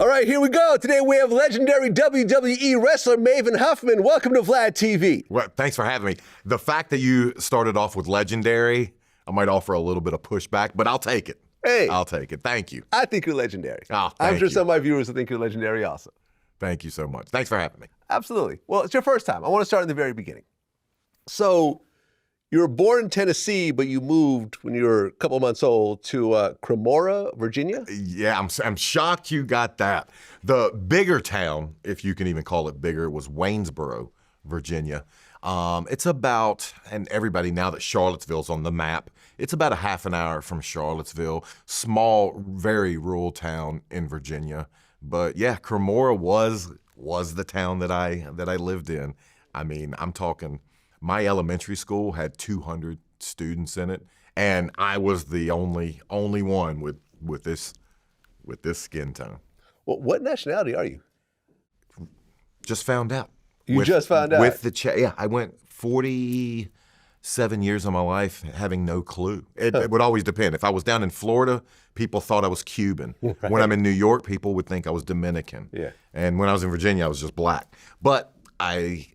All right, here we go. Today we have legendary WWE wrestler Maven Huffman. Welcome to VladTV. Well, thanks for having me. The fact that you started off with legendary, I might offer a little bit of pushback, but I'll take it. Hey. I'll take it. Thank you. I think you're legendary. Oh, I'm sure you. some of my viewers will think you're legendary also. Thank you so much. Thanks for having me. Absolutely. Well, it's your first time. I want to start in the very beginning. So, you were born in Tennessee, but you moved when you were a couple months old to Cremora, Virginia? Yeah, I'm shocked you got that. The bigger town, if you can even call it bigger, was Waynesboro, Virginia. It's about, and everybody, now that Charlottesville's on the map, it's about a half an hour from Charlottesville. Small, very rural town in Virginia. But yeah, Cremora was the town that I lived in. I mean, I'm talking, my elementary school had 200 students in it, and I was the only one with this skin tone. Well, what nationality are you? Just found out. Just found out? With the yeah, I went 47 years of my life having no clue. It would always depend. If I was down in Florida, people thought I was Cuban. Right. When I'm in New York, people would think I was Dominican. Yeah. And when I was in Virginia, I was just black. But I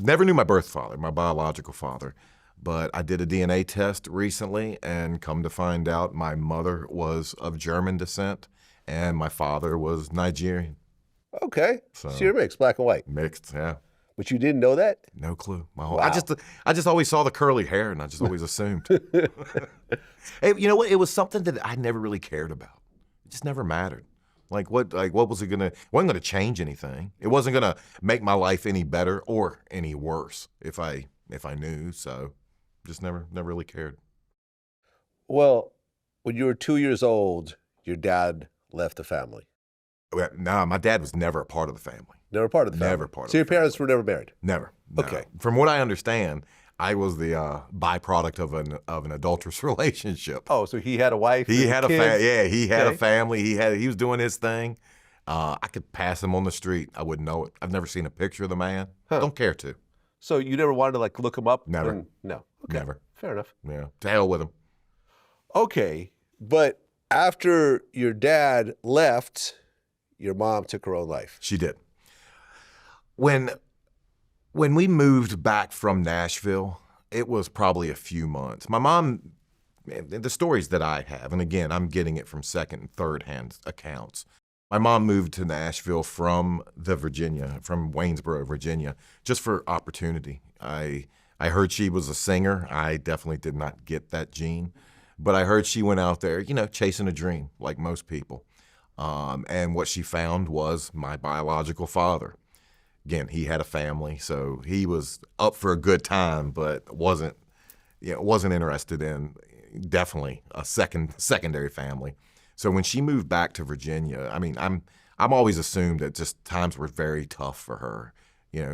never knew my birth father, my biological father. But I did a DNA test recently, and come to find out, my mother was of German descent, and my father was Nigerian. Okay, so you're mixed, black and white. Mixed, yeah. But you didn't know that? No clue. Wow. I just always saw the curly hair, and I just always assumed. Hey, you know what? It was something that I never really cared about. It just never mattered. What was it gonna? It wasn't gonna change anything. It wasn't gonna make my life any better or any worse if I knew. So, just never really cared. Well, when you were 2 years old, your dad left the family. No, my dad was never a part of the family. Never part of the family? Never part of the family. So your parents were never married? Never. No. Okay. From what I understand, I was the byproduct of an adulterous relationship. Oh, so he had a wife? He had he had a family. He was doing his thing. I could pass him on the street. I wouldn't know it. I've never seen a picture of the man. Huh. Don't care to. So you never wanted to look him up? Never. No. Okay. Never. Fair enough. Yeah. To hell with him. Okay, but after your dad left, your mom took her own life. She did. When we moved back from Nashville, it was probably a few months. My mom, the stories that I have, and again, I'm getting it from second and third hand accounts. My mom moved to Nashville from Waynesboro, Virginia, just for opportunity. I heard she was a singer. I definitely did not get that gene, but I heard she went out there, chasing a dream like most people. And what she found was my biological father. Again, he had a family, so he was up for a good time, but wasn't interested in definitely a secondary family. So when she moved back to Virginia, I mean, I'm always assumed that just times were very tough for her.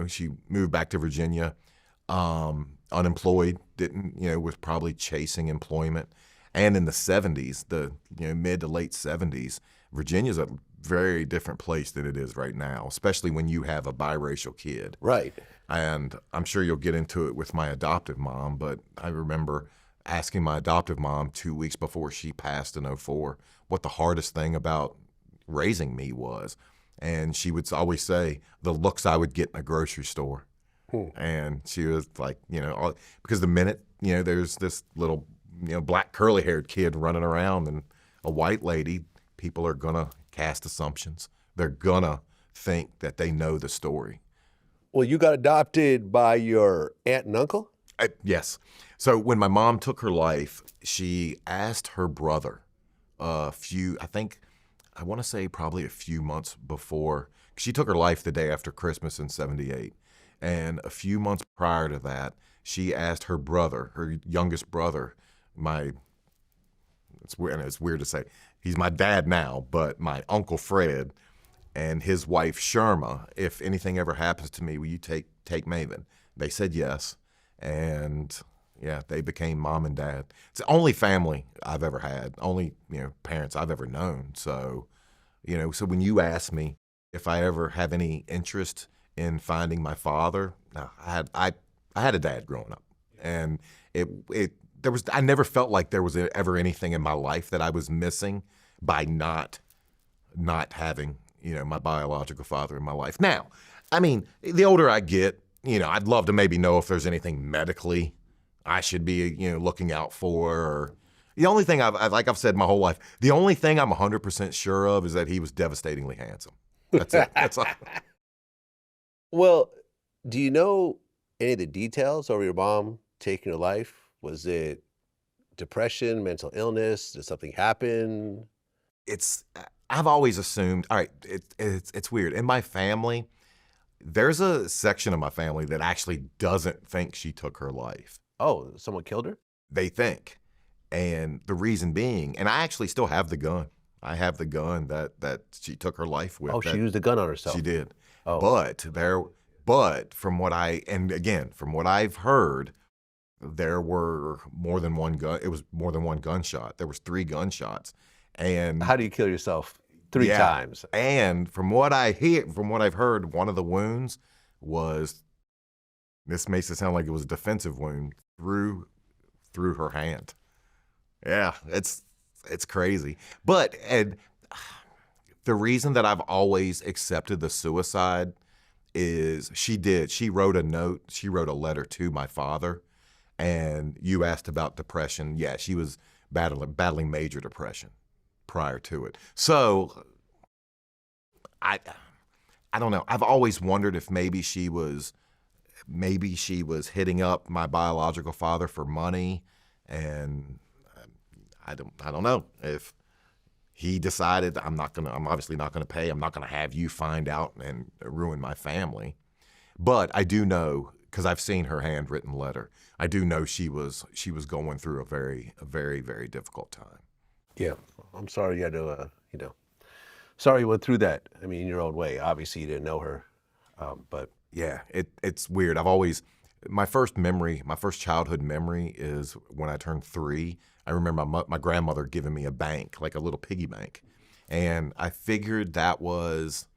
She moved back to Virginia, unemployed, was probably chasing employment. And in the 70s, the mid to late 70s, Virginia's a very different place than it is right now, especially when you have a biracial kid. Right. And I'm sure you'll get into it with my adoptive mom, but I remember asking my adoptive mom 2 weeks before she passed in 2004 what the hardest thing about raising me was. And she would always say the looks I would get in a grocery store. And she was like, because the minute, there's this little, black curly-haired kid running around and a white lady, people are going to cast assumptions. They're going to think that they know the story. Well, you got adopted by your aunt and uncle? Yes. So when my mom took her life, she asked her brother I want to say probably a few months before. She took her life the day after Christmas in '78. And a few months prior to that, she asked her brother, her youngest brother, it's weird to say, he's my dad now, but my Uncle Fred and his wife Sherma, if anything ever happens to me, will you take Maven? They said yes, and yeah, they became mom and dad. It's the only family I've ever had, only parents I've ever known. So, so when you ask me if I ever have any interest in finding my father, no, I had a dad growing up, and I never felt like there was ever anything in my life that I was missing by not having my biological father in my life. Now, I mean, the older I get, I'd love to maybe know if there's anything medically I should be, looking out for. Or the only thing like I've said my whole life, the only thing I'm 100% sure of is that he was devastatingly handsome. That's it. That's all. Well, do you know any of the details over your mom taking her life? Was it depression, mental illness? Did something happen? I've always assumed, all right, it's weird. In my family, there's a section of my family that actually doesn't think she took her life. Oh, someone killed her? They think. And the reason being, and I actually still have the gun. I have the gun that she took her life with. Oh, she used the gun on herself. She did. Oh. But from what I've heard, there were more than one gun. It was more than one gunshot. There was 3 gunshots. And how do you kill yourself 3 times? And from what I've heard, one of the wounds was, this makes it sound like it was a defensive wound through her hand. Yeah, it's crazy. But the reason that I've always accepted the suicide is she wrote a note, she wrote a letter to my father, and you asked about depression. Yeah, she was battling major depression prior to it. So I don't know. I've always wondered if maybe she was hitting up my biological father for money, and I don't know if he decided I'm obviously not gonna pay. I'm not gonna have you find out and ruin my family. But I do know, because I've seen her handwritten letter, I do know she was going through a very, very difficult time. Yeah, I'm sorry you had to, sorry you went through that. I mean, in your own way. Obviously, you didn't know her, but yeah, it's weird. My first childhood memory is when I turned 3. I remember my grandmother giving me a bank, like a little piggy bank, and I figured that was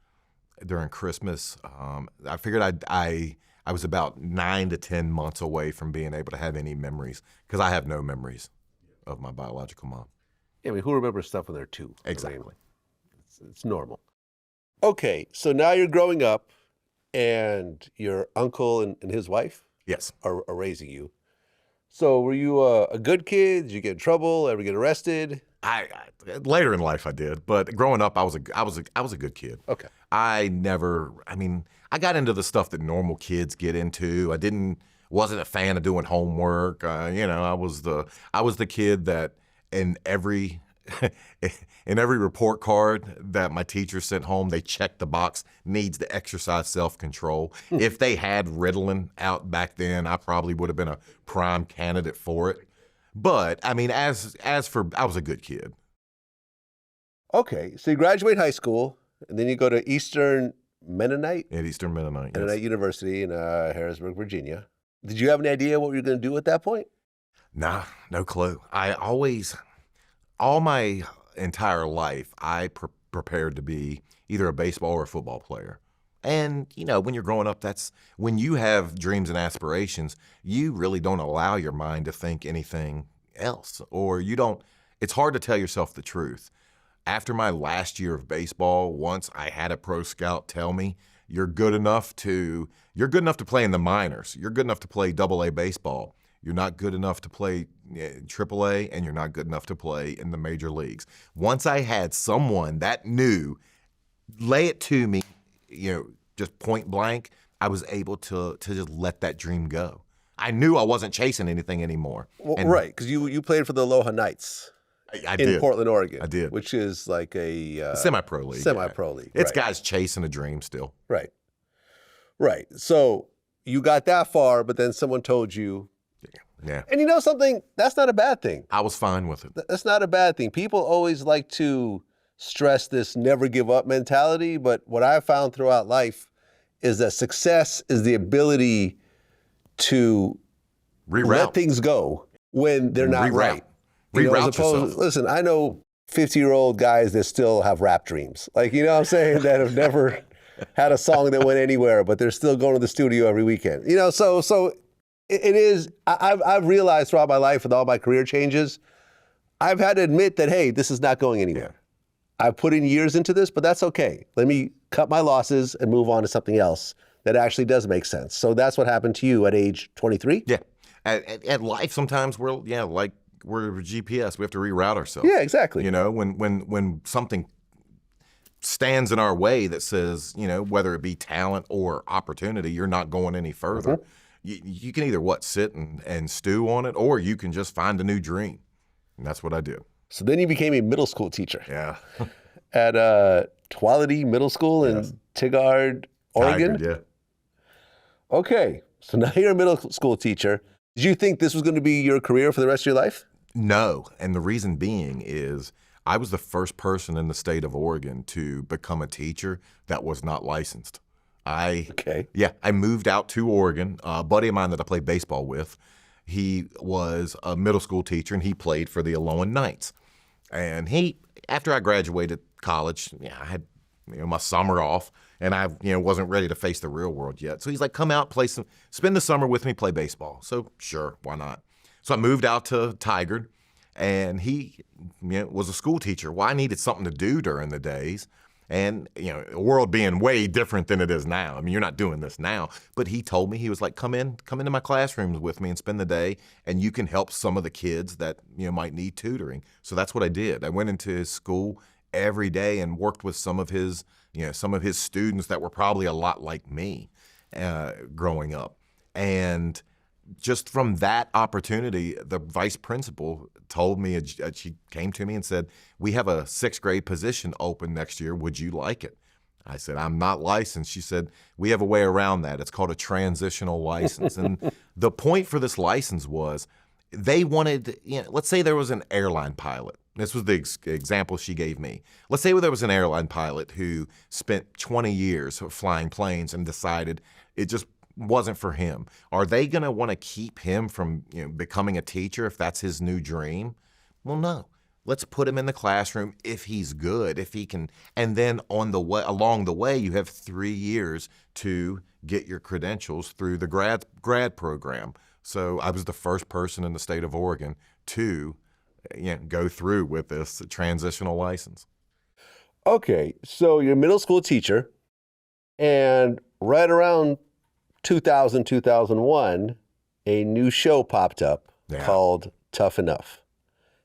during Christmas. I figured I was about 9 to 10 months away from being able to have any memories, because I have no memories of my biological mom. Yeah, I mean, who remembers stuff when they're 2? Exactly. I mean, it's normal. Okay, so now you're growing up, and your uncle and his wife Yes. are raising you. So were you a good kid? Did you get in trouble? Ever get arrested? I later in life I did, but growing up I was a good kid. Okay. I got into the stuff that normal kids get into. Wasn't a fan of doing homework. I was the kid that in every report card that my teacher sent home, they checked the box, needs to exercise self-control. If they had Ritalin out back then, I probably would have been a prime candidate for it. But I mean, I was a good kid. Okay, so you graduate high school, and then you go to Eastern Mennonite? At Eastern Mennonite, Mennonite University in Harrisburg, Virginia. Did you have any idea what you were going to do at that point? Nah, no clue. All my entire life, I prepared to be either a baseball or a football player. And, when you're growing up, that's when you have dreams and aspirations, you really don't allow your mind to think anything else, or it's hard to tell yourself the truth. After my last year of baseball, once I had a pro scout tell me, you're good enough to play in the minors. You're good enough to play AA baseball. You're not good enough to play AAA, and you're not good enough to play in the major leagues. Once I had someone that knew, lay it to me, just point blank, I was able to just let that dream go. I knew I wasn't chasing anything anymore. Well, right, because you played for the Aloha Knights I in did. Portland, Oregon. I did. Which is like a semi-pro league. Semi-pro league. It's right. guys chasing a dream still. Right. Right. So you got that far, but then someone told you. Yeah. And you know something? That's not a bad thing. I was fine with it. That's not a bad thing. People always like to stress this never give up mentality, but what I've found throughout life is that success is the ability to let things go when they're not right. Reroute yourself. Listen, I know 50-year-old guys that still have rap dreams. Like, you know what I'm saying? That have never had a song that went anywhere, but they're still going to the studio every weekend. So it is, I've realized throughout my life with all my career changes, I've had to admit that, hey, this is not going anywhere. I put in years into this, but that's okay. Let me cut my losses and move on to something else that actually does make sense. So that's what happened to you at age 23? Yeah. At life, sometimes we're GPS. We have to reroute ourselves. Yeah, exactly. You know, when something stands in our way that says, you know, whether it be talent or opportunity, you're not going any further. You can either sit and stew on it, or you can just find a new dream. And that's what I did. So then you became a middle school teacher. Yeah. At Tuolity Middle School in Tigard, Oregon? Yeah. Okay, so now you're a middle school teacher. Did you think this was going to be your career for the rest of your life? No, and the reason being is I was the first person in the state of Oregon to become a teacher that was not licensed. I moved out to Oregon. A buddy of mine that I played baseball with, he was a middle school teacher, and he played for the Alolan Knights. And after I graduated college, I had my summer off, and I wasn't ready to face the real world yet. So he's like, come out, spend the summer with me, play baseball. So sure, why not? So I moved out to Tigard, and he was a school teacher. Well, I needed something to do during the days. And, the world being way different than it is now. I mean, you're not doing this now. But he told me, he was like, come into my classrooms with me and spend the day, and you can help some of the kids that, might need tutoring. So that's what I did. I went into his school every day and worked with some of his students that were probably a lot like me growing up. And just from that opportunity, the vice principal told me, she came to me and said, we have a 6th grade position open next year. Would you like it? I said, I'm not licensed. She said, we have a way around that. It's called a transitional license. And the point for this license was they wanted, let's say there was an airline pilot. This was the example she gave me. Let's say there was an airline pilot who spent 20 years flying planes and decided it just wasn't for him. Are they going to want to keep him from becoming a teacher if that's his new dream? Well, no. Let's put him in the classroom if he's good, if he can. And then along the way, you have 3 years to get your credentials through the grad program. So I was the first person in the state of Oregon to go through with this transitional license. Okay, so you're a middle school teacher, and right around 2000, 2001, a new show popped up called Tough Enough.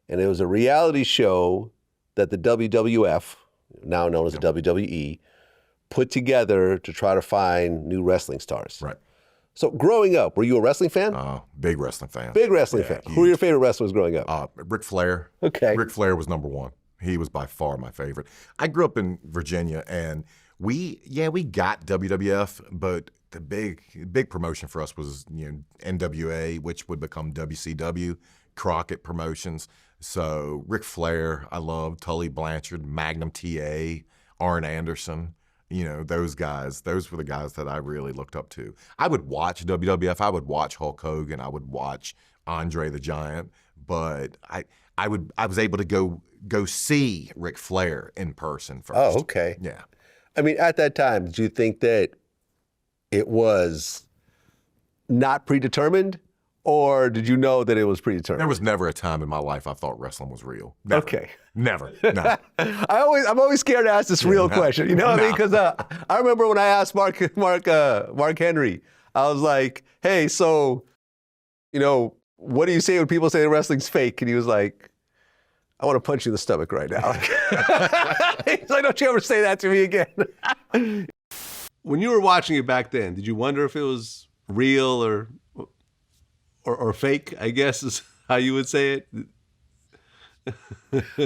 And it was a reality show that the WWF, now known as the WWE, put together to try to find new wrestling stars. Right. So growing up, were you a wrestling fan? Big wrestling fan. Big wrestling fan. Huge. Who were your favorite wrestlers growing up? Ric Flair. Okay. Ric Flair was number one. He was by far my favorite. I grew up in Virginia, and we got WWF, but the big promotion for us was NWA, which would become WCW, Crockett Promotions. So Ric Flair, I loved. Tully Blanchard, Magnum TA, Arn Anderson. Those guys. Those were the guys that I really looked up to. I would watch WWF. I would watch Hulk Hogan. I would watch Andre the Giant. But I was able to go see Ric Flair in person first. Oh, okay. Yeah. I mean, at that time, did you think that it was not predetermined, or did you know that it was predetermined? There was never a time in my life I thought wrestling was real. Never. Okay. Never. No. I'm always scared to ask this real question. You know what I mean? Because I remember when I asked Mark Henry, I was like, "Hey, so, what do you say when people say wrestling's fake?" And he was like, "I want to punch you in the stomach right now." He's like, "Don't you ever say that to me again." When you were watching it back then, did you wonder if it was real or fake, I guess is how you would say it?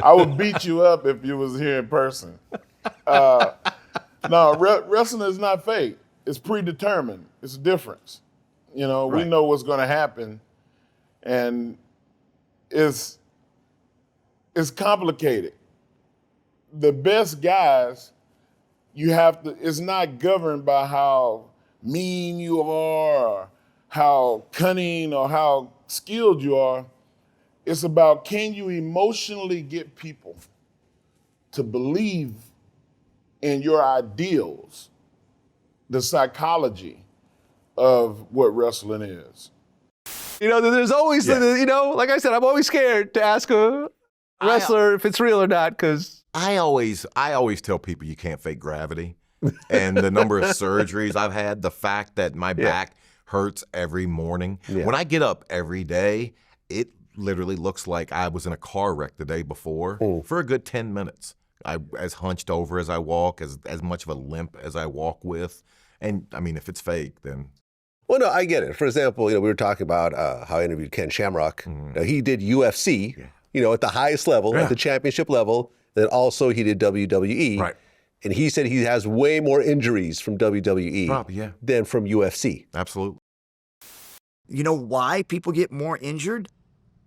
I would beat you up if you was here in person. No, wrestling is not fake. It's predetermined. It's a difference. We know what's going to happen, and it's complicated. The best guys, it's not governed by how mean you are, or how cunning or how skilled you are. It's about, can you emotionally get people to believe in your ideals, the psychology of what wrestling is. There's always, like I said, I'm always scared to ask a wrestler if it's real or not, because I always tell people you can't fake gravity. And the number of surgeries I've had, the fact that my back hurts every morning. Yeah. When I get up every day, it literally looks like I was in a car wreck the day before for a good 10 minutes. As hunched over as I walk, as much of a limp as I walk with. And I mean, if it's fake, then. Well, no, I get it. For example, we were talking about how I interviewed Ken Shamrock. He did UFC, at the highest level, at the championship level. Then also he did WWE. Right. And he said he has way more injuries from WWE than from UFC. Absolutely. You know why people get more injured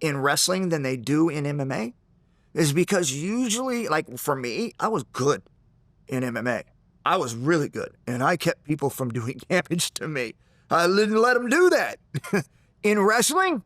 in wrestling than they do in MMA? Is because usually, like for me, I was good in MMA. I was really good. And I kept people from doing damage to me. I didn't let them do that. In wrestling,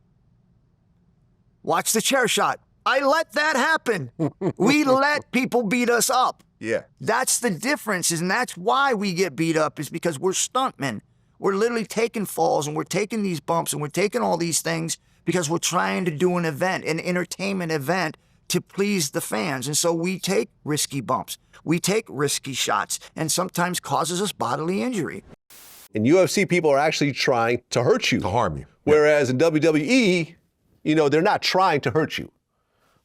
watch the chair shot. I let that happen. We let people beat us up. Yeah. That's the difference, and that's why we get beat up, is because we're stuntmen. We're literally taking falls, and we're taking these bumps, and we're taking all these things because we're trying to do an event, an entertainment event, to please the fans. And so we take risky bumps. We take risky shots, and sometimes causes us bodily injury. In UFC, people are actually trying to hurt you. To harm you. Whereas in WWE, they're not trying to hurt you.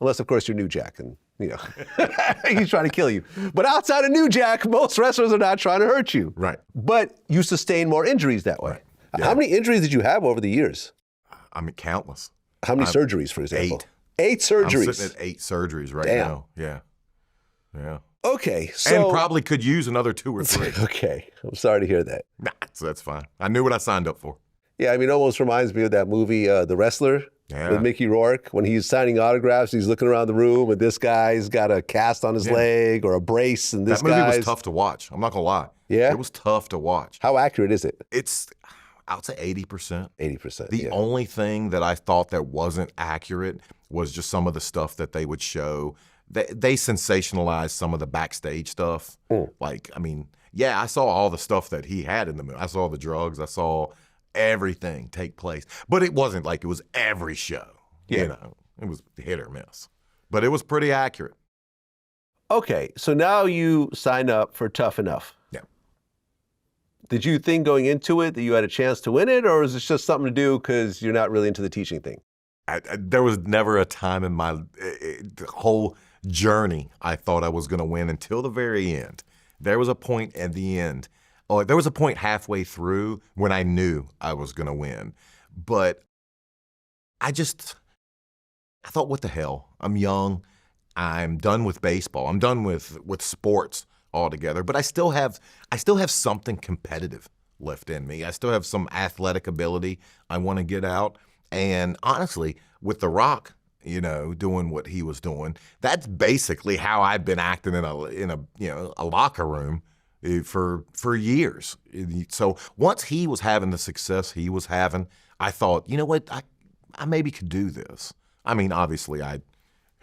Unless, of course, you're New Jack and, he's trying to kill you. But outside of New Jack, most wrestlers are not trying to hurt you. Right. But you sustain more injuries that way. Right. Yeah. How many injuries did you have over the years? I mean, countless. How many surgeries, for example? 8. 8 surgeries. I'm sitting at 8 surgeries right now. Yeah. Yeah. Okay, so. And probably could use another 2 or 3. Okay, I'm sorry to hear that. Nah, so that's fine. I knew what I signed up for. Yeah, I mean, it almost reminds me of that movie, The Wrestler, with Mickey Rourke. When he's signing autographs, he's looking around the room, and this guy's got a cast on his leg or a brace, and this That movie was tough to watch. I'm not going to lie. Yeah? It was tough to watch. How accurate is it? It's, I would say 80%. 80%, The only thing that I thought that wasn't accurate was just some of the stuff that they would show. They sensationalized some of the backstage stuff. Like, I mean, yeah, I saw all the stuff that he had in the movie. I saw the drugs. I saw everything take place. But it wasn't like it was every show. It was hit or miss. But it was pretty accurate. Okay, so now you sign up for Tough Enough. Yeah. Did you think going into it that you had a chance to win it, or is it just something to do because you're not really into the teaching thing? There was never a time in my whole journey I thought I was going to win until the very end. There was a point at the end. Oh, there was a point halfway through when I knew I was going to win. But I thought, what the hell? I'm young. I'm done with baseball. I'm done with sports altogether. But I still have something competitive left in me. I still have some athletic ability I want to get out. And honestly, with The Rock, doing what he was doing, that's basically how I've been acting in a locker room for years. So once he was having the success he was having, I thought, you know what, I maybe could do this. I mean, obviously, I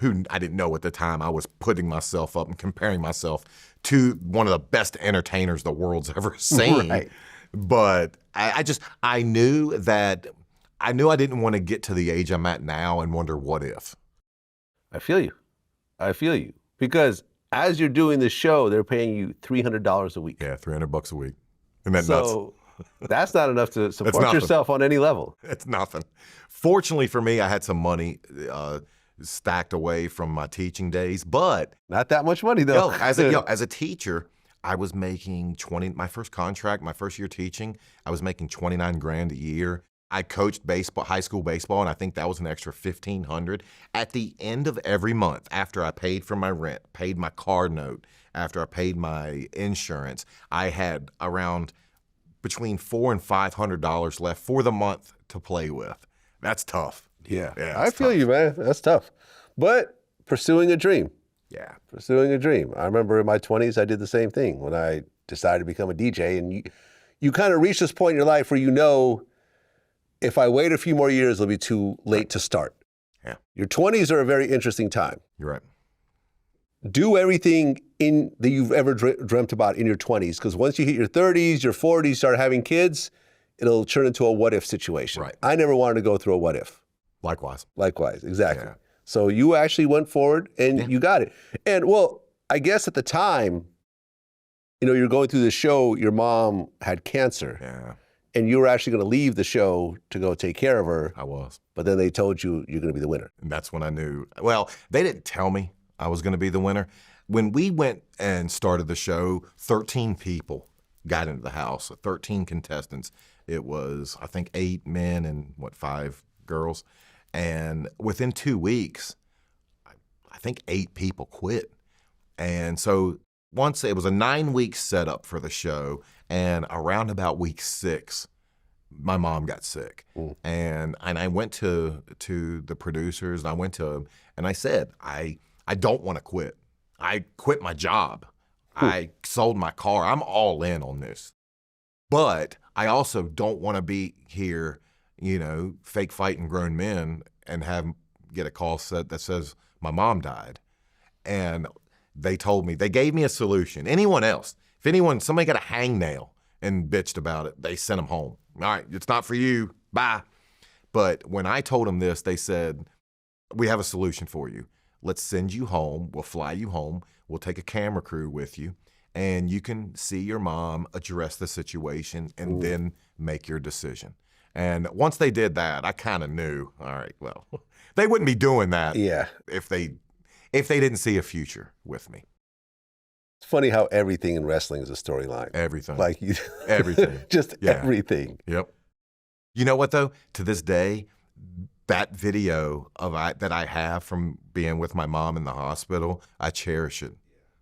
didn't know at the time I was putting myself up and comparing myself to one of the best entertainers the world's ever seen. Right. But I knew I didn't want to get to the age I'm at now and wonder what if. I feel you. Because as you're doing the show, they're paying you $300 a week. Yeah, $300 a week. Isn't that nuts? So that's not enough to support yourself on any level. It's nothing. Fortunately for me, I had some money stacked away from my teaching days, but not that much money though. As a teacher, I was making my first contract, my first year teaching, I was making $29,000 a year. I coached baseball, high school baseball, and I think that was an extra $1,500. At the end of every month, after I paid for my rent, paid my car note, after I paid my insurance, I had around between $400 and $500 left for the month to play with. That's tough. Yeah, I feel you, man. That's tough. But pursuing a dream. Yeah. Pursuing a dream. I remember in my 20s, I did the same thing when I decided to become a DJ. And you kind of reach this point in your life where if I wait a few more years, it'll be too late to start. Yeah. Your 20s are a very interesting time. You're right. Do everything that you've ever dreamt about in your 20s, because once you hit your 30s, your 40s, start having kids, it'll turn into a what-if situation. Right. I never wanted to go through a what-if. Likewise, exactly. Yeah. So you actually went forward and you got it. And well, I guess at the time, you know, you're going through the show, your mom had cancer. Yeah, And you were actually going to leave the show to go take care of her. I was. But then they told you you're going to be the winner. And that's when I knew. Well, they didn't tell me I was going to be the winner. When we went and started the show, 13 people got into the house, 13 contestants. It was, I think, 8 men and 5 girls. And within 2 weeks, I think 8 people quit. And so once it was a 9-week setup for the show, and around about week 6, my mom got sick. And I went to the producers, and I went to them, and I said, I don't want to quit. I quit my job. I sold my car. I'm all in on this. But I also don't want to be here, you know, fake fighting grown men and get a call that says my mom died. And they told me, they gave me a solution. Anyone else, if somebody got a hangnail and bitched about it, they sent them home. All right, it's not for you, bye. But when I told them this, they said, we have a solution for you. Let's send you home, we'll fly you home, we'll take a camera crew with you, and you can see your mom, address the situation, and then make your decision. And once they did that, I kind of knew, all right, well, they wouldn't be doing that if they didn't see a future with me. It's funny how everything in wrestling is a storyline. Everything. Like everything. Just everything. Yep. You know what, though? To this day, that video that I have from being with my mom in the hospital, I cherish it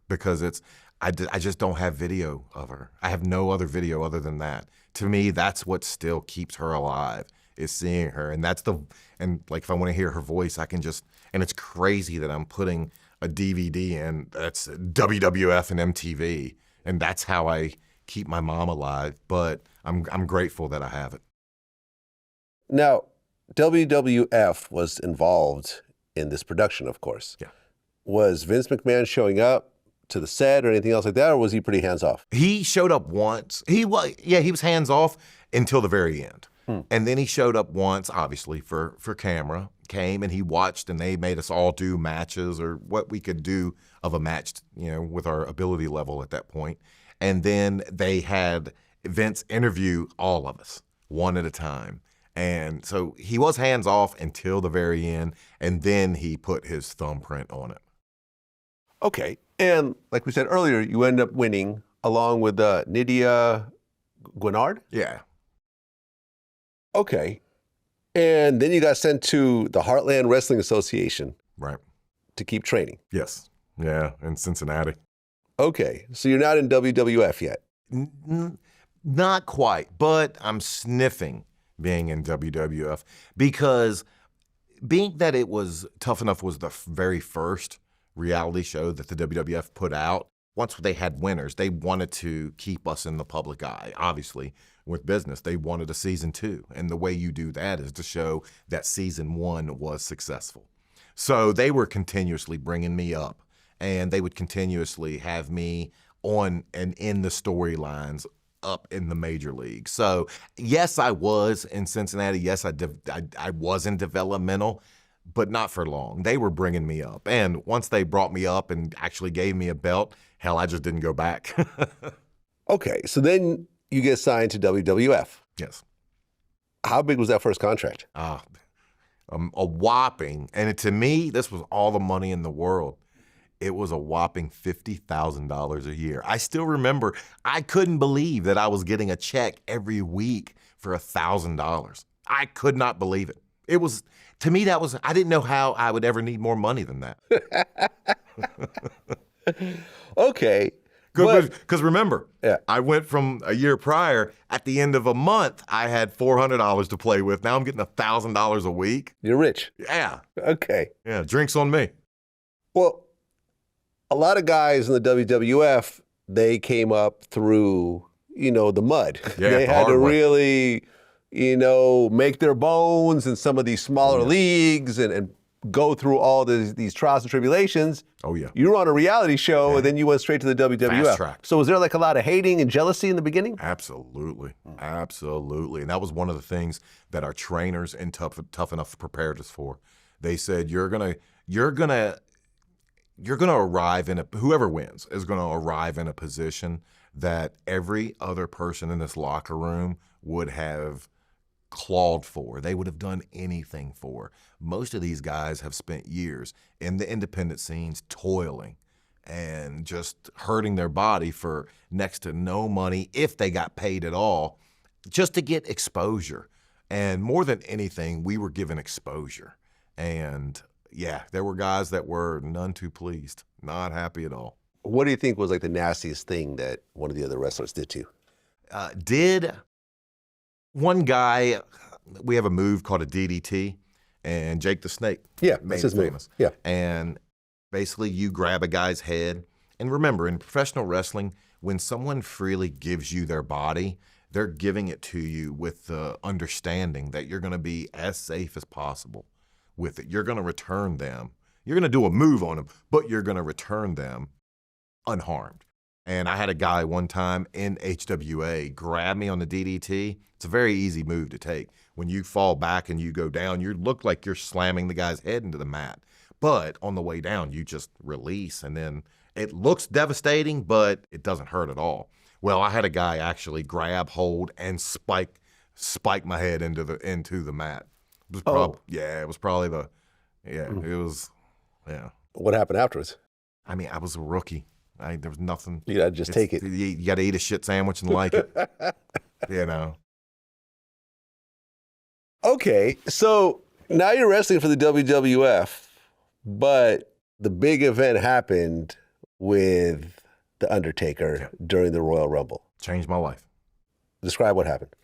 because I just don't have video of her. I have no other video other than that. To me, that's what still keeps her alive, is seeing her. And like if I want to hear her voice, I can just, and it's crazy that I'm putting a DVD in that's WWF and MTV, and that's how I keep my mom alive. But I'm grateful that I have it. Now, WWF was involved in this production, of course. Yeah. Was Vince McMahon showing up to the set or anything else like that, or was he pretty hands-off? He showed up once. He was hands-off until the very end. And then he showed up once, obviously, for camera, came and he watched, and they made us all do matches or what we could do of a match, you know, with our ability level at that point. And then they had Vince interview all of us, one at a time. And so he was hands-off until the very end, and then he put his thumbprint on it. Okay. And like we said earlier, you end up winning along with Nydia Guinard? Yeah. Okay. And then you got sent to the Heartland Wrestling Association. Right. To keep training. Yes. Yeah, in Cincinnati. Okay. So you're not in WWF yet? Not quite, but I'm sniffing being in WWF because being that it was Tough Enough was the very first reality show that the WWF put out. Once they had winners, they wanted to keep us in the public eye. Obviously, with business, they wanted a season 2. And the way you do that is to show that season 1 was successful. So they were continuously bringing me up, and they would continuously have me on and in the storylines up in the major league. So yes, I was in Cincinnati. Yes, I was in developmental, but not for long. They were bringing me up. And once they brought me up and actually gave me a belt, hell, I just didn't go back. Okay, so then you get signed to WWF. Yes. How big was that first contract? A whopping, and to me, this was all the money in the world. It was a whopping $50,000 a year. I still remember, I couldn't believe that I was getting a check every week for $1,000. I could not believe it. It was, to me, I didn't know how I would ever need more money than that. Okay. Because remember, I went from a year prior, at the end of a month, I had $400 to play with. Now I'm getting $1,000 a week. You're rich. Yeah. Okay. Yeah, drinks on me. Well, a lot of guys in the WWF, they came up through, the mud. Yeah, they the had to hard way. really, make their bones in some of these smaller leagues and go through all these trials and tribulations. Oh, yeah. You were on a reality show, and then you went straight to the WWF. Fast-tracked. So was there like a lot of hating and jealousy in the beginning? Absolutely. Absolutely. And that was one of the things that our trainers in Tough Enough prepared us for. They said, you're gonna you're going to arrive in whoever wins is going to arrive in a position that every other person in this locker room would have clawed for. They would have done anything for. Most of these guys have spent years in the independent scenes toiling and just hurting their body for next to no money, if they got paid at all, just to get exposure. And more than anything, we were given exposure. And yeah, there were guys that were none too pleased, not happy at all. What do you think was like the nastiest thing that one of the other wrestlers did to you? Did one guy, we have a move called a DDT, and Jake the Snake That's his famous. move. Yeah. And basically you grab a guy's head. And remember, in professional wrestling, when someone freely gives you their body, they're giving it to you with the understanding that you're going to be as safe as possible with it. You're going to return them. You're going to do a move on them, but you're going to return them unharmed. And I had a guy one time in HWA grab me on the DDT. It's a very easy move to take. When you fall back and you go down, you look like you're slamming the guy's head into the mat. But on the way down, you just release, and then it looks devastating, but it doesn't hurt at all. Well, I had a guy actually grab hold and spike my head into the mat. It was it was probably it was. What happened afterwards? I mean, I was a rookie. There was nothing. You gotta just take it. You gotta eat a shit sandwich and like it. You know. Okay, so now you're wrestling for the WWF, but the big event happened with the Undertaker during the Royal Rumble. Changed my life. Describe what happened.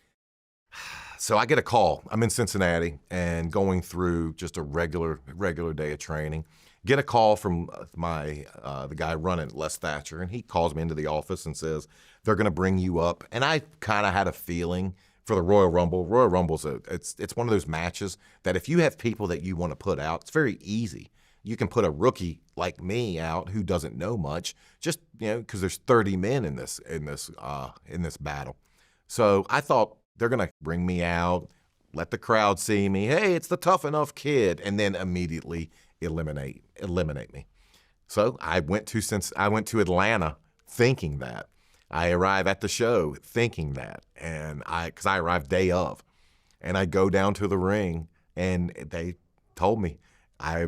So I get a call. I'm in Cincinnati and going through just a regular day of training. Get a call from the guy running, Les Thatcher, and he calls me into the office and says, they're going to bring you up. And I kind of had a feeling for the Royal Rumble. Royal Rumble's it's one of those matches that if you have people that you want to put out, it's very easy. You can put a rookie like me out who doesn't know much, just because there's 30 men in this battle. So I thought they're gonna bring me out, let the crowd see me. Hey, it's the tough enough kid, and then immediately eliminate me. So I went to Atlanta thinking that. I arrive at the show thinking that, and because I arrived day of, and I go down to the ring, and they told me. I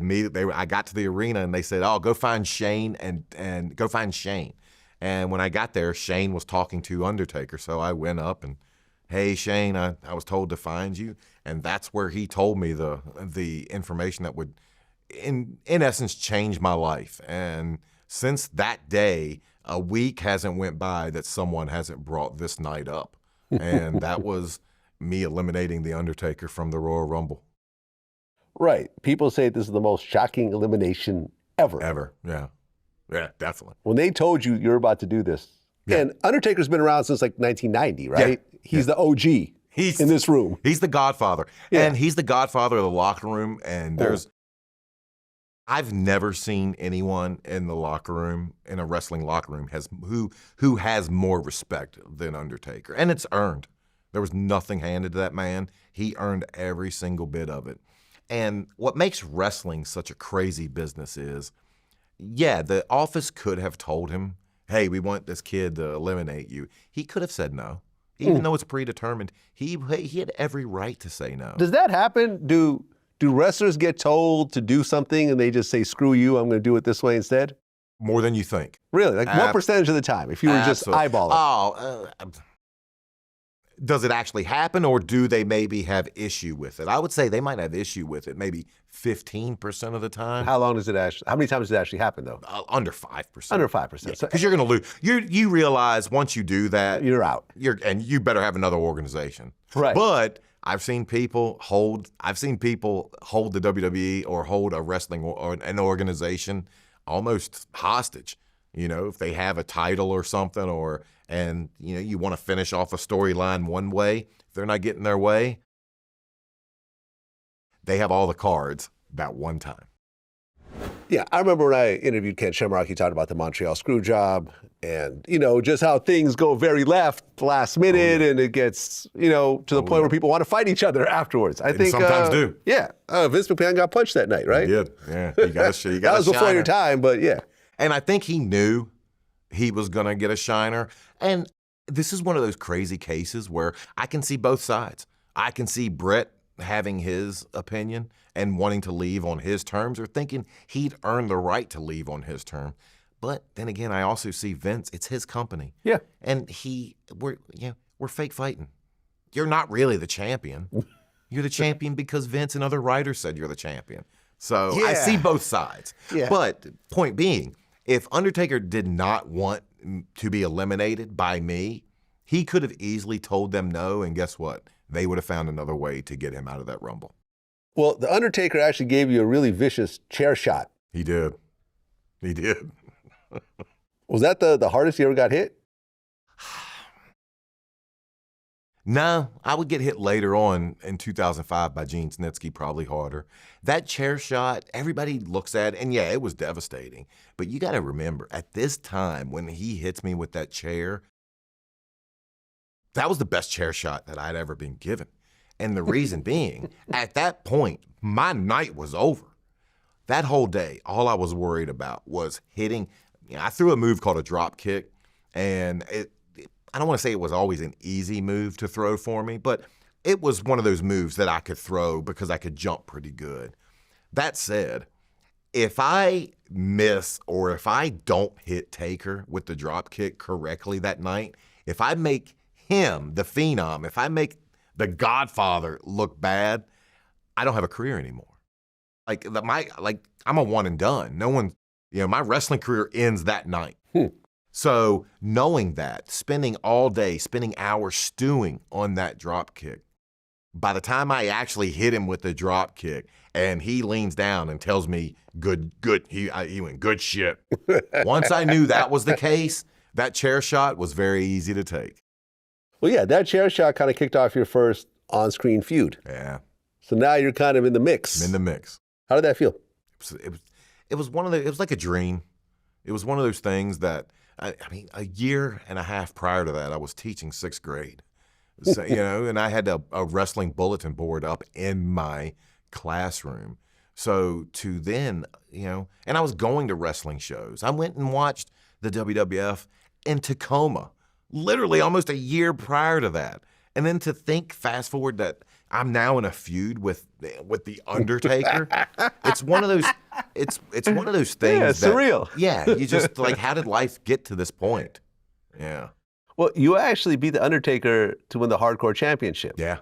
got to the arena and they said, "Oh, go find Shane and go find Shane." And when I got there, Shane was talking to Undertaker, so I went up and, "Hey, Shane, I was told to find you," and that's where he told me the information that would, in essence, change my life. And since that day, a week hasn't went by that someone hasn't brought this night up, and that was me eliminating the Undertaker from the Royal Rumble. Right. People say this is the most shocking elimination ever. Ever, yeah. Yeah, definitely. When they told you you're about to do this, and Undertaker's been around since like 1990, right? Yeah. He's the OG in this room. He's the godfather. Yeah. And he's the godfather of the locker room. And I've never seen anyone in the locker room, in a wrestling locker room, who has more respect than Undertaker. And it's earned. There was nothing handed to that man. He earned every single bit of it. And what makes wrestling such a crazy business is, the office could have told him, "Hey, we want this kid to eliminate you." He could have said no. Even though it's predetermined, he had every right to say no. Does that happen? Do wrestlers get told to do something and they just say, "Screw you, I'm going to do it this way instead"? More than you think. Really? Like what percentage of the time, if you were just eyeballing? Does it actually happen, or do they maybe have issue with it? I would say they might have issue with it maybe 15% of the time. How many times does it actually happen, though? Under 5%. Under 5%. Because you're going to lose. You realize once you do that, you're out. And you better have another organization. Right. But I've seen people hold the WWE or hold a wrestling or an organization almost hostage. If they have a title or something, and you want to finish off a storyline one way, if they're not getting their way, they have all the cards that one time. Yeah, I remember when I interviewed Ken Shamrock, he talked about the Montreal screw job and, just how things go very left last minute and it gets, to the point where people want to fight each other afterwards. I think sometimes do. Yeah. Vince McMahon got punched that night, right? He did. Yeah. He got a That was before your time, but yeah. And I think he knew he was going to get a shiner. And this is one of those crazy cases where I can see both sides. I can see Brett having his opinion and wanting to leave on his terms or thinking he'd earned the right to leave on his term. But then again, I also see Vince, it's his company. Yeah. And we're fake fighting. You're not really the champion. You're the champion because Vince and other writers said you're the champion. So I see both sides. Yeah. But point being, if Undertaker did not want to be eliminated by me, he could have easily told them no, and guess what? They would have found another way to get him out of that Rumble. Well, the Undertaker actually gave you a really vicious chair shot. He did. He did. Was that the hardest you ever got hit? No, I would get hit later on in 2005 by Gene Snitsky, probably harder. That chair shot, everybody looks at it, and yeah, it was devastating. But you got to remember, at this time, when he hits me with that chair, that was the best chair shot that I'd ever been given. And the reason being, at that point, my night was over. That whole day, all I was worried about was hitting. I threw a move called a drop kick, and I don't want to say it was always an easy move to throw for me, but it was one of those moves that I could throw because I could jump pretty good. That said, if I miss or if I don't hit Taker with the drop kick correctly that night, if I make him, the Phenom, if I make the Godfather look bad, I don't have a career anymore. I'm a one and done. No one, my wrestling career ends that night. So knowing that, spending all day, spending hours stewing on that drop kick, by the time I actually hit him with the drop kick and he leans down and tells me, good, he went, good shit. Once I knew that was the case, that chair shot was very easy to take. Well, yeah, that chair shot kind of kicked off your first on-screen feud. Yeah. So now you're kind of in the mix. I'm in the mix. How did that feel? It was like a dream. It was one of those things that, I mean, a year and a half prior to that, I was teaching 6th grade. So, and I had a wrestling bulletin board up in my classroom. So to then, and I was going to wrestling shows. I went and watched the WWF in Tacoma, literally almost a year prior to that. And then to think, fast forward, that I'm now in a feud with the Undertaker. It's one of those. It's one of those things. Yeah, it's surreal. Yeah, you just how did life get to this point? Yeah. Well, you actually beat the Undertaker to win the Hardcore Championship. Yeah,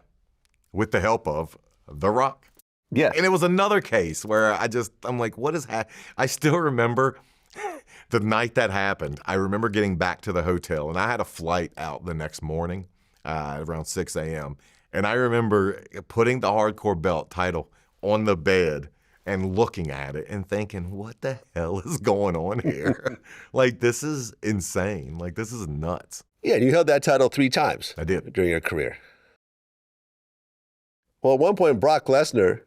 with the help of The Rock. Yeah. And it was another case where I'm like, what is happening? I still remember the night that happened. I remember getting back to the hotel, and I had a flight out the next morning around 6 a.m. And I remember putting the Hardcore Belt title on the bed and looking at it and thinking, what the hell is going on here? This is insane. This is nuts. Yeah, and you held that title 3 times. I did. During your career. Well, at one point, Brock Lesnar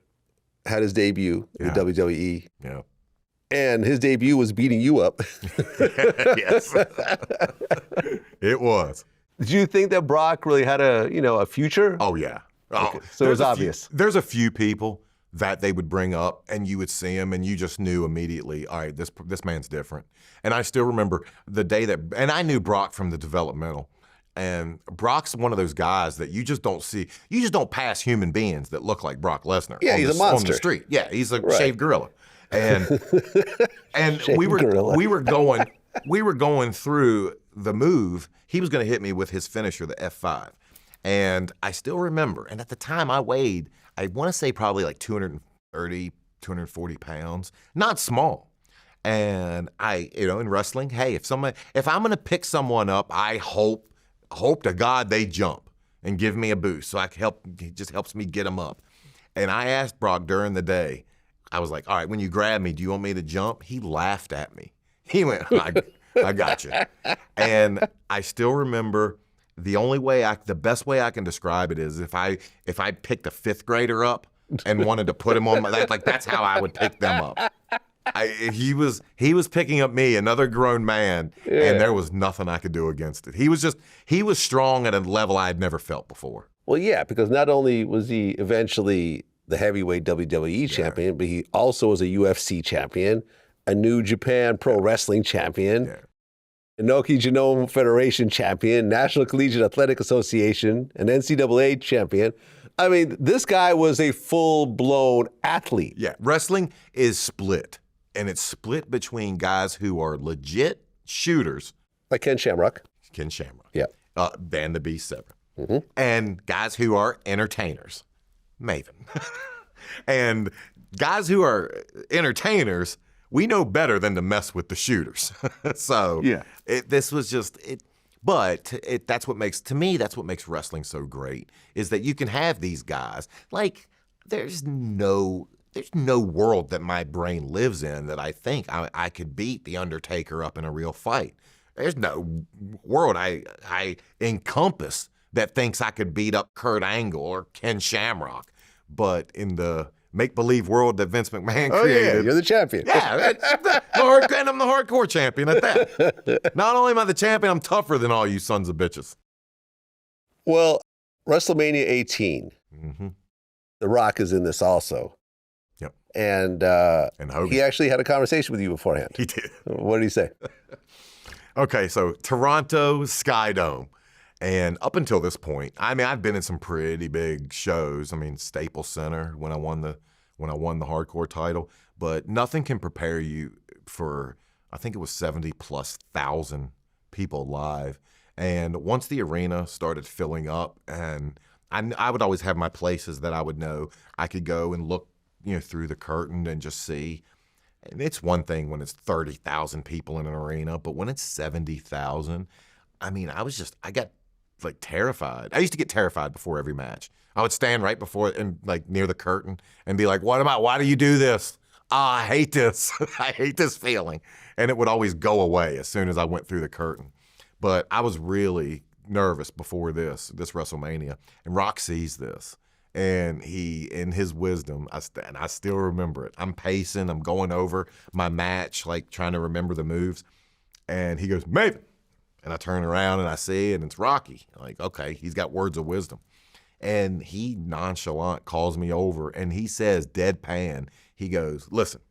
had his debut in the WWE. Yeah. And his debut was beating you up. Yes. It was. Did you think that Brock really had a future? Oh, yeah. Oh, okay. So it was obvious. There's a few people that they would bring up, and you would see him, and you just knew immediately, all right, this man's different. And I still remember the day and I knew Brock from the developmental. And Brock's one of those guys that you just don't see. You just don't pass human beings that look like Brock Lesnar. Yeah, he's a monster. On the street. Yeah, he's a shaved gorilla. And we were going through the move. He was going to hit me with his finisher, the F5. And I still remember, and at the time I weighed, I want to say probably 230, 240 pounds, not small. And in wrestling, hey, if I'm going to pick someone up, I hope to God they jump and give me a boost so it just helps me get them up. And I asked Brock during the day, I was like, all right, when you grab me, do you want me to jump? He laughed at me. He went, I got you. And I still remember the best way I can describe it is if I picked a 5th grader up and wanted to put him on my, that's how I would pick them up. He was picking up me, another grown man, and there was nothing I could do against it. He was strong at a level I had never felt before. Well, yeah, because not only was he eventually the heavyweight WWE champion, but he also was a UFC champion, a New Japan Pro Wrestling champion, Inoki Genome Federation champion, National Collegiate Athletic Association, an NCAA champion. I mean, this guy was a full-blown athlete. Yeah, wrestling is split, and it's split between guys who are legit shooters. Like Ken Shamrock. Yeah. And the B7. Mm-hmm. And guys who are entertainers. Maven. And guys who are entertainers, we know better than to mess with the shooters. So this was just it. But that's what makes wrestling so great, is that you can have these guys. Like, there's no world that my brain lives in that I think I could beat the Undertaker up in a real fight. There's no world I encompass that thinks I could beat up Kurt Angle or Ken Shamrock. But in the make-believe world that Vince McMahon created. Yeah, you're the champion. Yeah, and I'm the hardcore champion at that. Not only am I the champion, I'm tougher than all you sons of bitches. Well, WrestleMania 18, The Rock is in this also. Yep. And Hogan. He actually had a conversation with you beforehand. He did. What did he say? Okay, so Toronto Sky Dome. And up until this point, I mean, I've been in some pretty big shows. I mean, Staples Center when I won the hardcore title, but nothing can prepare you for, I think it was 70,000+ people live. And once the arena started filling up, and I would always have my places that I would know I could go and look, through the curtain and just see. And it's one thing when it's 30,000 people in an arena, but when it's 70,000, I mean, I got like terrified. I used to get terrified before every match. I would stand right before and like near the curtain and be like, why do you do this? I hate this. I hate this feeling. And it would always go away as soon as I went through the curtain. But I was really nervous before this WrestleMania. And Rock sees this. And he, in his wisdom, and I still remember it. I'm pacing, I'm going over my match, like trying to remember the moves. And he goes, Maven. And I turn around and I see, and it's Rocky. I'm like, okay, he's got words of wisdom. And he nonchalant calls me over and he says, deadpan, he goes, listen,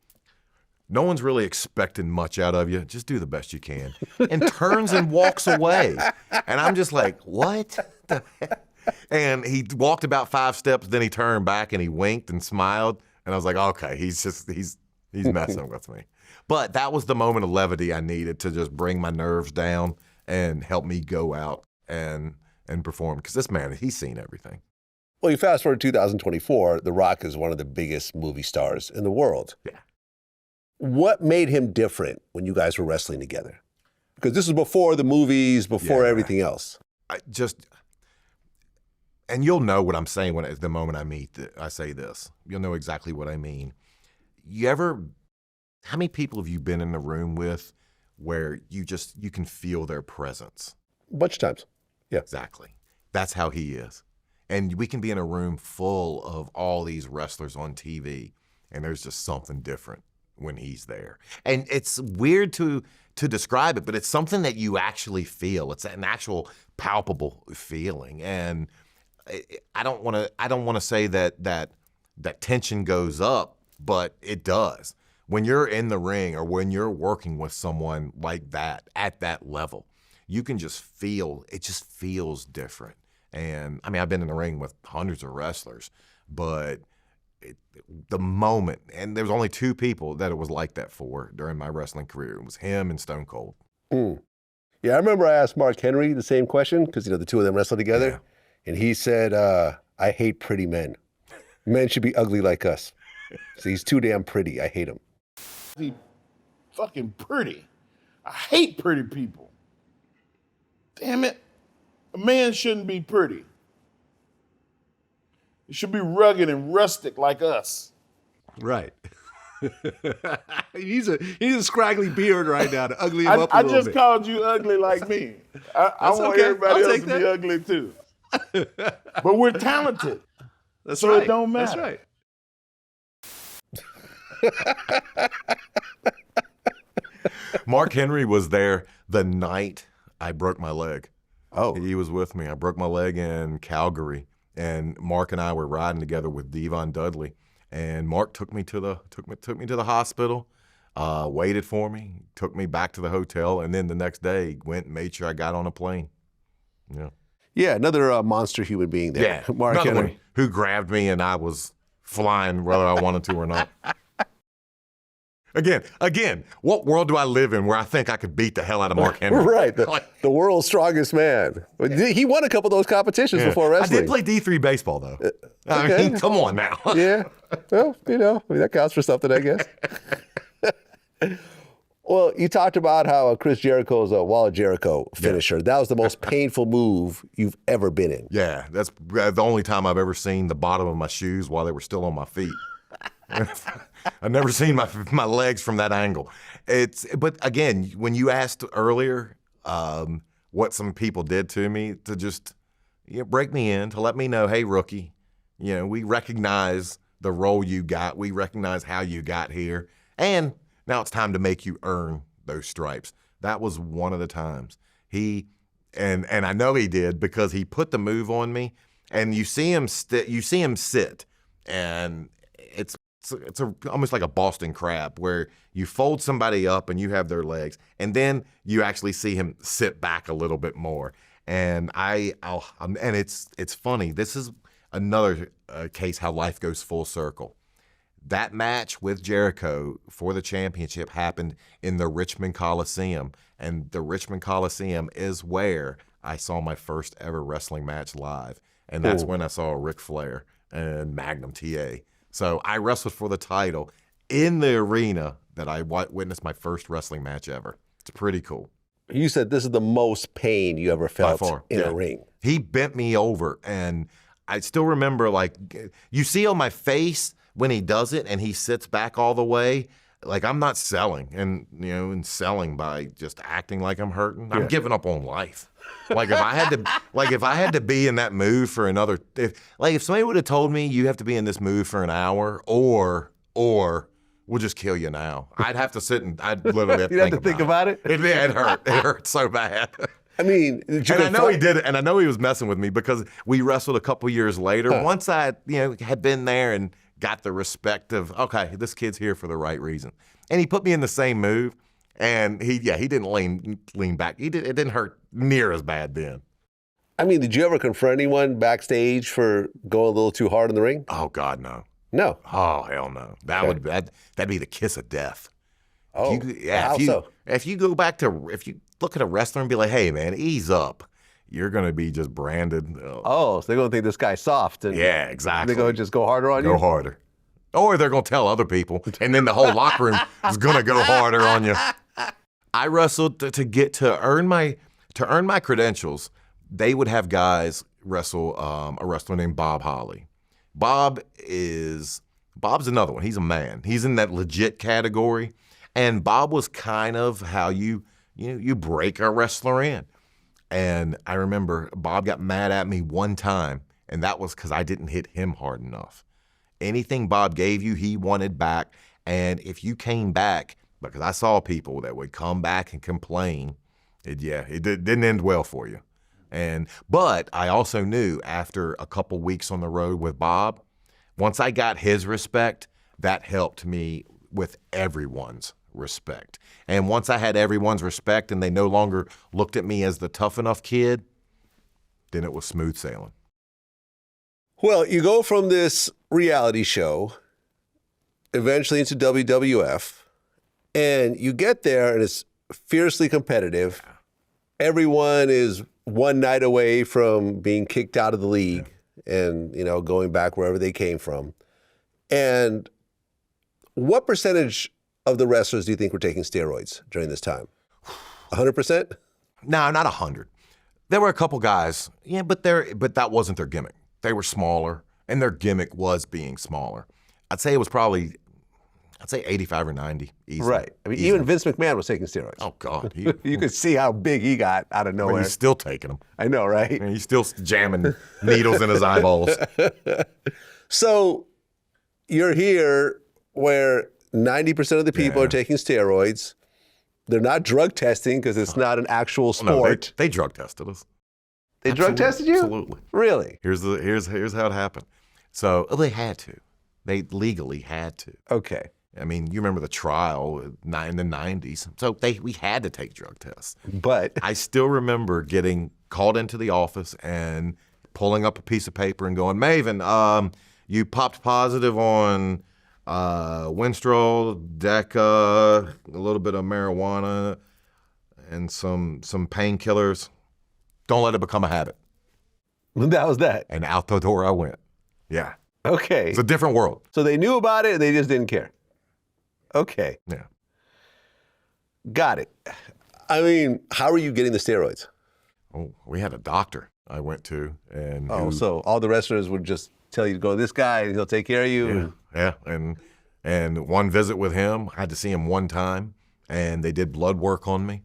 no one's really expecting much out of you. Just do the best you can. And turns and walks away. And I'm just like, what the heck? And he walked about 5 steps, then he turned back and he winked and smiled. And I was like, okay, he's messing with me. But that was the moment of levity I needed to just bring my nerves down and help me go out and perform. Because this man, he's seen everything. Well, you fast forward to 2024, The Rock is one of the biggest movie stars in the world. Yeah. What made him different when you guys were wrestling together? Because this was before the movies, before everything else. And you'll know what I'm saying the moment I say this. You'll know exactly what I mean. How many people have you been in the room with where you can feel their presence? A bunch of times. Yeah. Exactly. That's how he is. And we can be in a room full of all these wrestlers on TV, and there's just something different when he's there. And it's weird to describe it, but it's something that you actually feel. It's an actual palpable feeling. And I don't want to say that tension goes up, but it does. When you're in the ring or when you're working with someone like that at that level, you can just feel, it just feels different. And I mean, I've been in the ring with hundreds of wrestlers, but the moment, and there was only 2 people that it was like that for during my wrestling career. It was him and Stone Cold. Yeah, I remember I asked Mark Henry the same question because, the two of them wrestled together. Yeah. And he said, I hate pretty men. Men should be ugly like us. So he's too damn pretty. I hate him. He's fucking pretty. I hate pretty people. Damn it. A man shouldn't be pretty. He should be rugged and rustic like us. Right. he needs a scraggly beard right now to ugly him up a little bit. I just called you ugly like me. I want everybody else to be ugly too. But we're talented. That's so right. It don't matter. That's right. Mark Henry was there the night I broke my leg. Oh. He was with me. I broke my leg in Calgary, and Mark and I were riding together with Devon Dudley. And Mark took me to the hospital, waited for me, took me back to the hotel, and then the next day went and made sure I got on a plane. Yeah. Yeah, another monster human being there. Yeah. Mark Another Henry. one who grabbed me, and I was flying whether I wanted to or not. Again, what world do I live in where I think I could beat the hell out of Mark Henry? Right, the world's strongest man. He won a couple of those competitions before wrestling. I did play D3 baseball, though. I okay. mean, come on now. Yeah, well, that counts for something, I guess. Well, you talked about how Chris Jericho is a Wall of Jericho finisher. Yeah. That was the most painful move you've ever been in. Yeah, that's the only time I've ever seen the bottom of my shoes while they were still on my feet. I've never seen my legs from that angle. But again, when you asked earlier what some people did to me to just break me in, to let me know, hey, rookie, we recognize the role you got. We recognize how you got here. And now it's time to make you earn those stripes. That was one of the times. And I know he did because he put the move on me, and you see him sit, and it's almost like a Boston crab where you fold somebody up and you have their legs, and then you actually see him sit back a little bit more. And it's funny. This is another case how life goes full circle. That match with Jericho for the championship happened in the Richmond Coliseum, and the Richmond Coliseum is where I saw my first ever wrestling match live, and that's when I saw Ric Flair and Magnum TA. So I wrestled for the title in the arena that I witnessed my first wrestling match ever. It's pretty cool. You said this is the most pain you ever felt in a ring. He bent me over, and I still remember, you see on my face when he does it and he sits back all the way, I'm not selling and selling by just acting like I'm hurting. I'm giving up on life. If I had to be in that mood for another, if somebody would have told me you have to be in this mood for an hour or we'll just kill you now, I'd have to sit and I'd literally have to think about it. It hurt. It hurt so bad. I mean, I know he did it, and I know he was messing with me because we wrestled a couple years later. Once I, had been there and got the respect of, okay, this kid's here for the right reason, and he put me in the same move, and he didn't lean back. It didn't hurt near as bad then. I mean, did you ever confront anyone backstage for going a little too hard in the ring? Oh God, no. No. Oh hell no. That'd be the kiss of death. Oh, if you look at a wrestler and be like, hey man, ease up, you're gonna be just branded. So they're gonna think this guy's soft. And yeah, exactly. They're gonna just go harder on you? Go harder. Or they're gonna tell other people, and then the whole locker room is gonna go harder on you. I wrestled to earn my credentials. They would have guys wrestle a wrestler named Bob Holly. Bob's another one. He's a man. He's in that legit category. And Bob was kind of how you break a wrestler in. And I remember Bob got mad at me one time, and that was because I didn't hit him hard enough. Anything Bob gave you, he wanted back. And if you came back, because I saw people that would come back and complain, it didn't end well for you. But I also knew after a couple weeks on the road with Bob, once I got his respect, that helped me with everyone's respect. And once I had everyone's respect and they no longer looked at me as the tough enough kid, then it was smooth sailing. Well, you go from this reality show eventually into WWF, and you get there and it's fiercely competitive. Everyone is one night away from being kicked out of the league and, going back wherever they came from. And what percentage of the wrestlers do you think were taking steroids during this time? 100%? No, not 100. There were a couple guys, but that wasn't their gimmick. They were smaller, and their gimmick was being smaller. I'd say 85 or 90. Easy. Right. I mean, even Vince McMahon was taking steroids. Oh, God. You could see how big he got out of nowhere. Well, he's still taking them. I know, right? And he's still jamming needles in his eyeballs. So you're here where 90% of the people are taking steroids. They're not drug testing because it's not an actual sport. No, they drug tested us. They drug tested you? Absolutely. Really? Here's how it happened. So they had to. They legally had to. Okay. I mean, you remember the trial in the 90s. So we had to take drug tests. But I still remember getting called into the office and pulling up a piece of paper and going, Maven, you popped positive on Winstrol, Deca, a little bit of marijuana, and some painkillers. Don't let it become a habit. that was that. And out the door I went. Yeah. Okay. It's a different world. So they knew about it, they just didn't care. Okay. Yeah. Got it. I mean, how are you getting the steroids? Oh, we had a doctor I went to, and So all the wrestlers would just tell you to go to this guy and he'll take care of you. Yeah. And one visit with him, I had to see him one time, and they did blood work on me.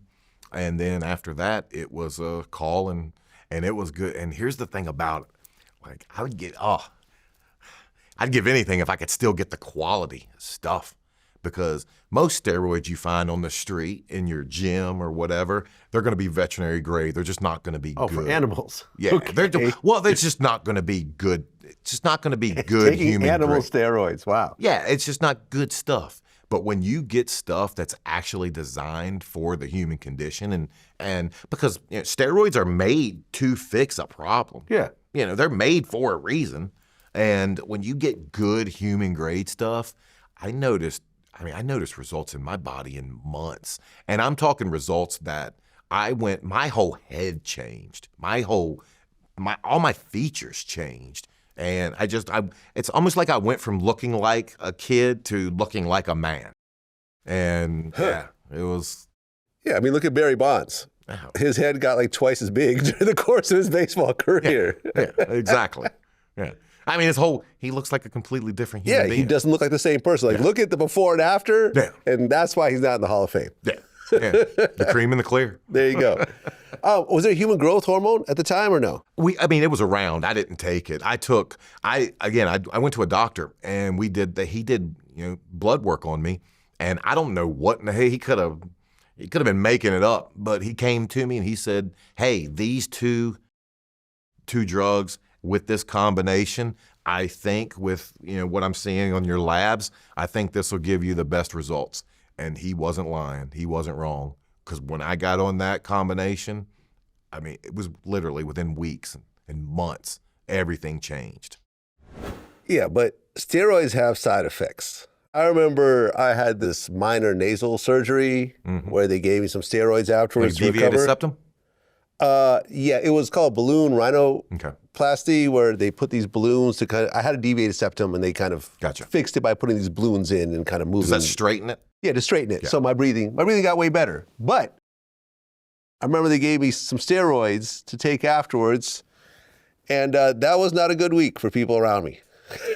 And then after that, it was a call, and it was good. And here's the thing about it. Like, I'd give anything if I could still get the quality stuff, because most steroids you find on the street in your gym or whatever, they're going to be veterinary grade. They're just not going to be good. For animals. Yeah. Okay. They're just not going to be good. It's just not going to be good Taking human animal grade. steroids. Wow. Yeah, it's just not good stuff. But when you get stuff that's actually designed for the human condition, and because steroids are made to fix a problem. Yeah. They're made for a reason. And when you get good human grade stuff, I noticed results in my body in months. And I'm talking results that my whole head changed. All my features changed. And it's almost like I went from looking like a kid to looking like a man. And yeah, it was. Yeah, I mean, look at Barry Bonds. His head got like twice as big during the course of his baseball career. Yeah, exactly. Yeah. I mean, he looks like a completely different human being. He doesn't look like the same person. Like, look at the before and after, and that's why he's not in the Hall of Fame. Yeah. The cream and the clear. There you go. Was there a human growth hormone at the time or no? It was around. I didn't take it. I went to a doctor, and he did blood work on me, and I don't know what in the hell he could have been making it up, but he came to me and he said, "Hey, these two drugs with this combination, I think with what I'm seeing on your labs, I think this will give you the best results." And he wasn't lying. He wasn't wrong. Because when I got on that combination, I mean, it was literally within weeks and months, everything changed. Yeah, but steroids have side effects. I remember I had this minor nasal surgery where they gave me some steroids afterwards to recover. Deviated septum? Yeah, it was called balloon rhinoplasty, where they put these balloons to I had a deviated septum, and they kind of fixed it by putting these balloons in and kind of moving. Does that straighten it? Yeah, to straighten it. Yeah. So my breathing got way better. But I remember they gave me some steroids to take afterwards, and that was not a good week for people around me.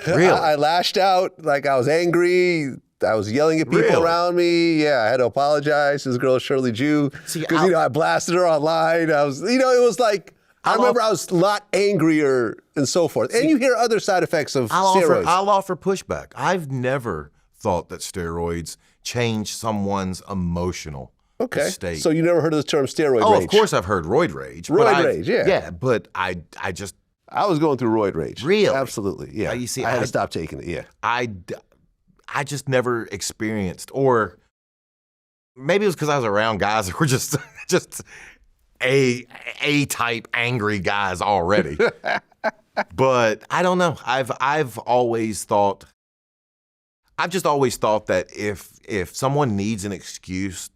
Really? I lashed out, like I was angry. I was yelling at people around me. Yeah, I had to apologize to this girl, Shirley Jew, because I blasted her online. I was, it was like, I remember I was a lot angrier and so forth. And you hear other side effects of steroids. I'll offer pushback. I've never thought that steroids change someone's emotional state. So you never heard of the term steroid rage? Oh, of course I've heard roid rage. Roid rage, yeah. Yeah, but I was going through roid rage. Really? Absolutely, yeah. You see, I had to stop taking it, yeah. I just never experienced, or maybe it was because I was around guys that were just A-type angry guys already. But I don't know. I've just always thought that if someone needs an excuse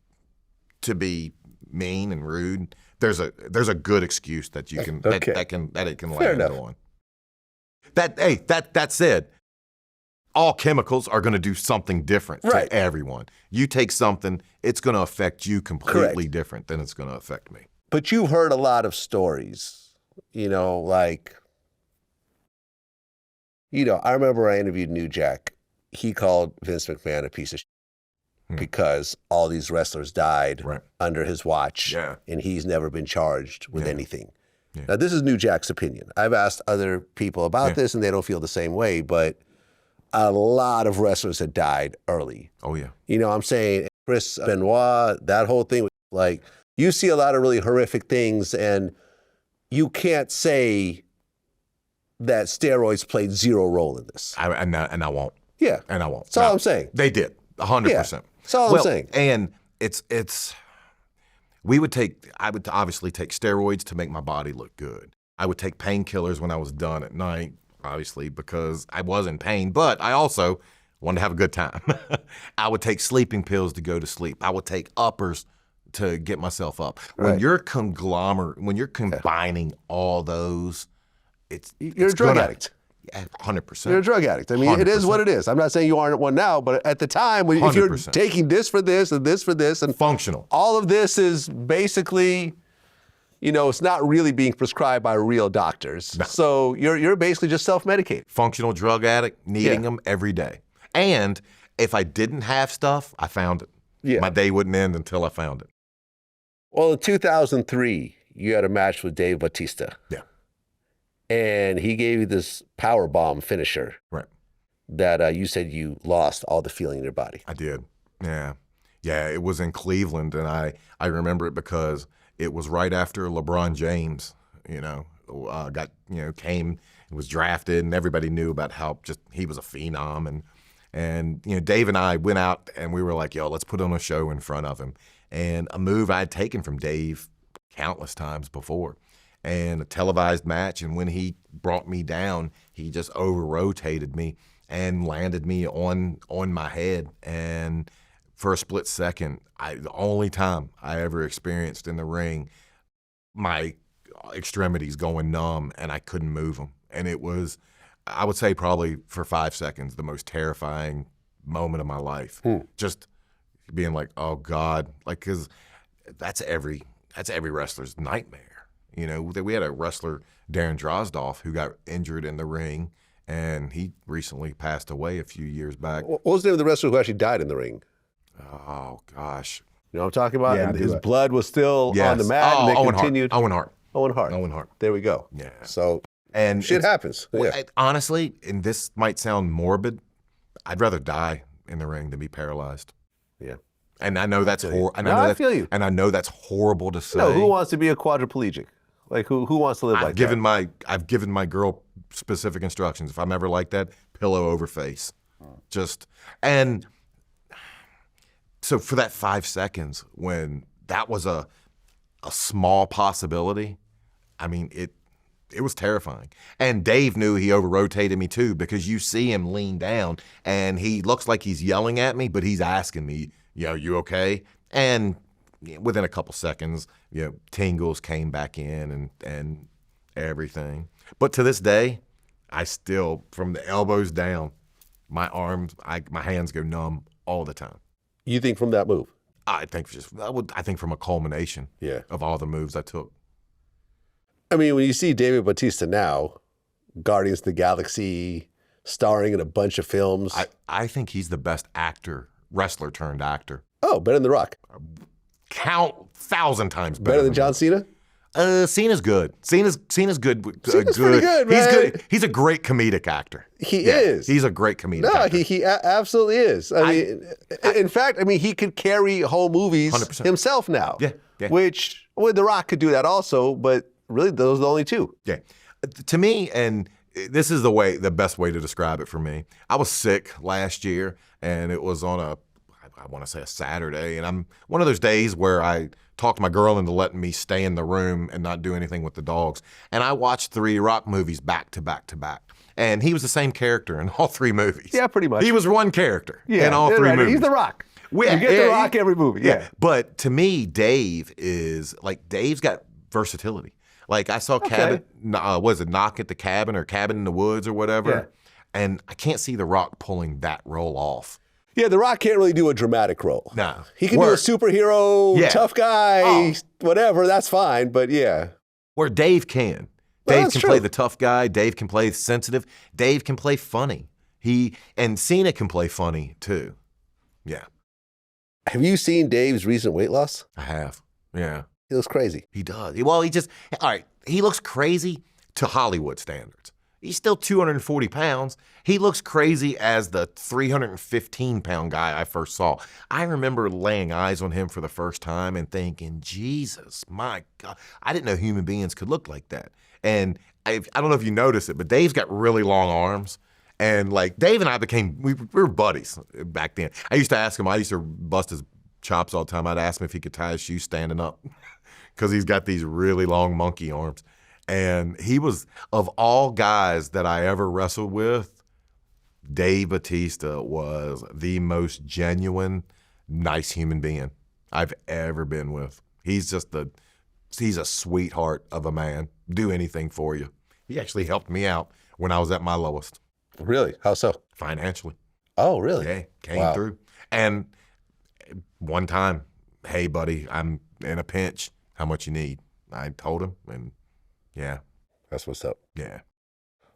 to be mean and rude, there's a good excuse that you can that it can land on. That said, all chemicals are going to do something different to everyone. You take something, it's going to affect you completely different than it's going to affect me. But you've heard a lot of stories, like, I remember I interviewed New Jack. He called Vince McMahon a piece of shit because all these wrestlers died under his watch, and he's never been charged with anything. Yeah. Now, this is New Jack's opinion. I've asked other people about this, and they don't feel the same way, but a lot of wrestlers had died early. Oh, yeah. You know what I'm saying? Chris Benoit, that whole thing, like, you see a lot of really horrific things, and you can't say that steroids played zero role in this. And I won't. Yeah. And I won't. That's all I'm saying. They did, 100%. Yeah. That's all I'm saying. And I would obviously take steroids to make my body look good. I would take painkillers when I was done at night, obviously, because I was in pain, but I also wanted to have a good time. I would take sleeping pills to go to sleep. I would take uppers to get myself up. When you're combining all those, you're a drug addict. Yeah, 100%. You're a drug addict. I mean, 100%. It is what it is. I'm not saying you aren't one now, but at the time, if you're taking this for this and this for this, and functional, all of this is basically, you know, it's not really being prescribed by real doctors. No. So you're basically just self-medicated. Functional drug addict, needing them every day. And if I didn't have stuff, I found it. Yeah. My day wouldn't end until I found it. Well, in 2003, you had a match with Dave Batista. Yeah. And he gave you this power bomb finisher. Right. That you said you lost all the feeling in your body. I did. Yeah. Yeah, it was in Cleveland, and I remember it because it was right after LeBron James, came and was drafted, and everybody knew about how just he was a phenom. And Dave and I went out, and we were like, yo, let's put on a show in front of him. And a move I had taken from Dave countless times before, and a televised match. And when he brought me down, he just over-rotated me and landed me on my head. And for a split second, the only time I ever experienced in the ring, my extremities going numb and I couldn't move them. And it was, I would say probably for 5 seconds, the most terrifying moment of my life. Just being like, oh God, like, cause that's every wrestler's nightmare. You know, we had a wrestler, Darren Drozdoff, who got injured in the ring, and he recently passed away a few years back. What was the name of the wrestler who actually died in the ring? Oh gosh. You know what I'm talking about? Yeah, and his blood was still on the mat, and they continued. Owen Hart. Owen Hart. There we go. Yeah. So, and shit happens. Yeah. Honestly, and this might sound morbid, I'd rather die in the ring than be paralyzed. Yeah. And I know that's horrible. I feel you. And I know that's horrible to say. No, who wants to be a quadriplegic? Like who wants to live like that? I've given my girl specific instructions. If I'm ever like that, pillow over face. And so for that 5 seconds when that was a small possibility, I mean, it was terrifying. And Dave knew he over-rotated me too, because you see him lean down and he looks like he's yelling at me, but he's asking me, you okay? And within a couple seconds, tingles came back in and everything. But to this day, I still, from the elbows down, my arms, my hands go numb all the time. You think from that move? I think from a culmination of all the moves I took. I mean, when you see David Batista now, Guardians of the Galaxy, starring in a bunch of films. I think he's the best wrestler turned actor. Oh, better than The Rock. Count 1,000 times better. Better than John Cena? Cena's good. Cena's good. Cena's pretty good, man. He's good. He's a great comedic actor. He is. He's a great comedic actor. No, he absolutely is. I mean, in fact, he could carry whole movies 100%. himself now. Yeah. Which, The Rock could do that also, but really those are the only two. Yeah. To me, and this is the best way to describe it for me. I was sick last year, and it was on I want to say a Saturday, and I'm one of those days where I talked my girl into letting me stay in the room and not do anything with the dogs. And I watched 3 Rock movies back to back to back. And he was the same character in all 3 movies. Yeah, pretty much. He was one character in all 3 movies. He's The Rock. You get The Rock every movie. Yeah. But to me, Dave's got versatility. Like I saw Knock at the Cabin or Cabin in the Woods or whatever. Yeah. And I can't see The Rock pulling that role off. Yeah, The Rock can't really do a dramatic role. No. He can do a superhero, tough guy, whatever, that's fine, but yeah. Where Dave can. Dave can play the tough guy. Dave can play sensitive. Dave can play funny. And Cena can play funny too. Yeah. Have you seen Dave's recent weight loss? I have. Yeah. He looks crazy. He does. Well, he looks crazy to Hollywood standards. He's still 240 pounds. He looks crazy as the 315-pound guy I first saw. I remember laying eyes on him for the first time and thinking, Jesus, my God. I didn't know human beings could look like that. And I don't know if you noticed it, but Dave's got really long arms. And like Dave and I we were buddies back then. I used to ask him, I used to bust his chops all the time. I'd ask him if he could tie his shoes standing up because he's got these really long monkey arms. And he was, of all guys that I ever wrestled with, Dave Batista was the most genuine, nice human being I've ever been with. He's a sweetheart of a man. Do anything for you. He actually helped me out when I was at my lowest. Really? How so? Financially. Oh, really? Yeah, came through. And one time, hey, buddy, I'm in a pinch. How much you need? I told him, and yeah. That's what's up. Yeah.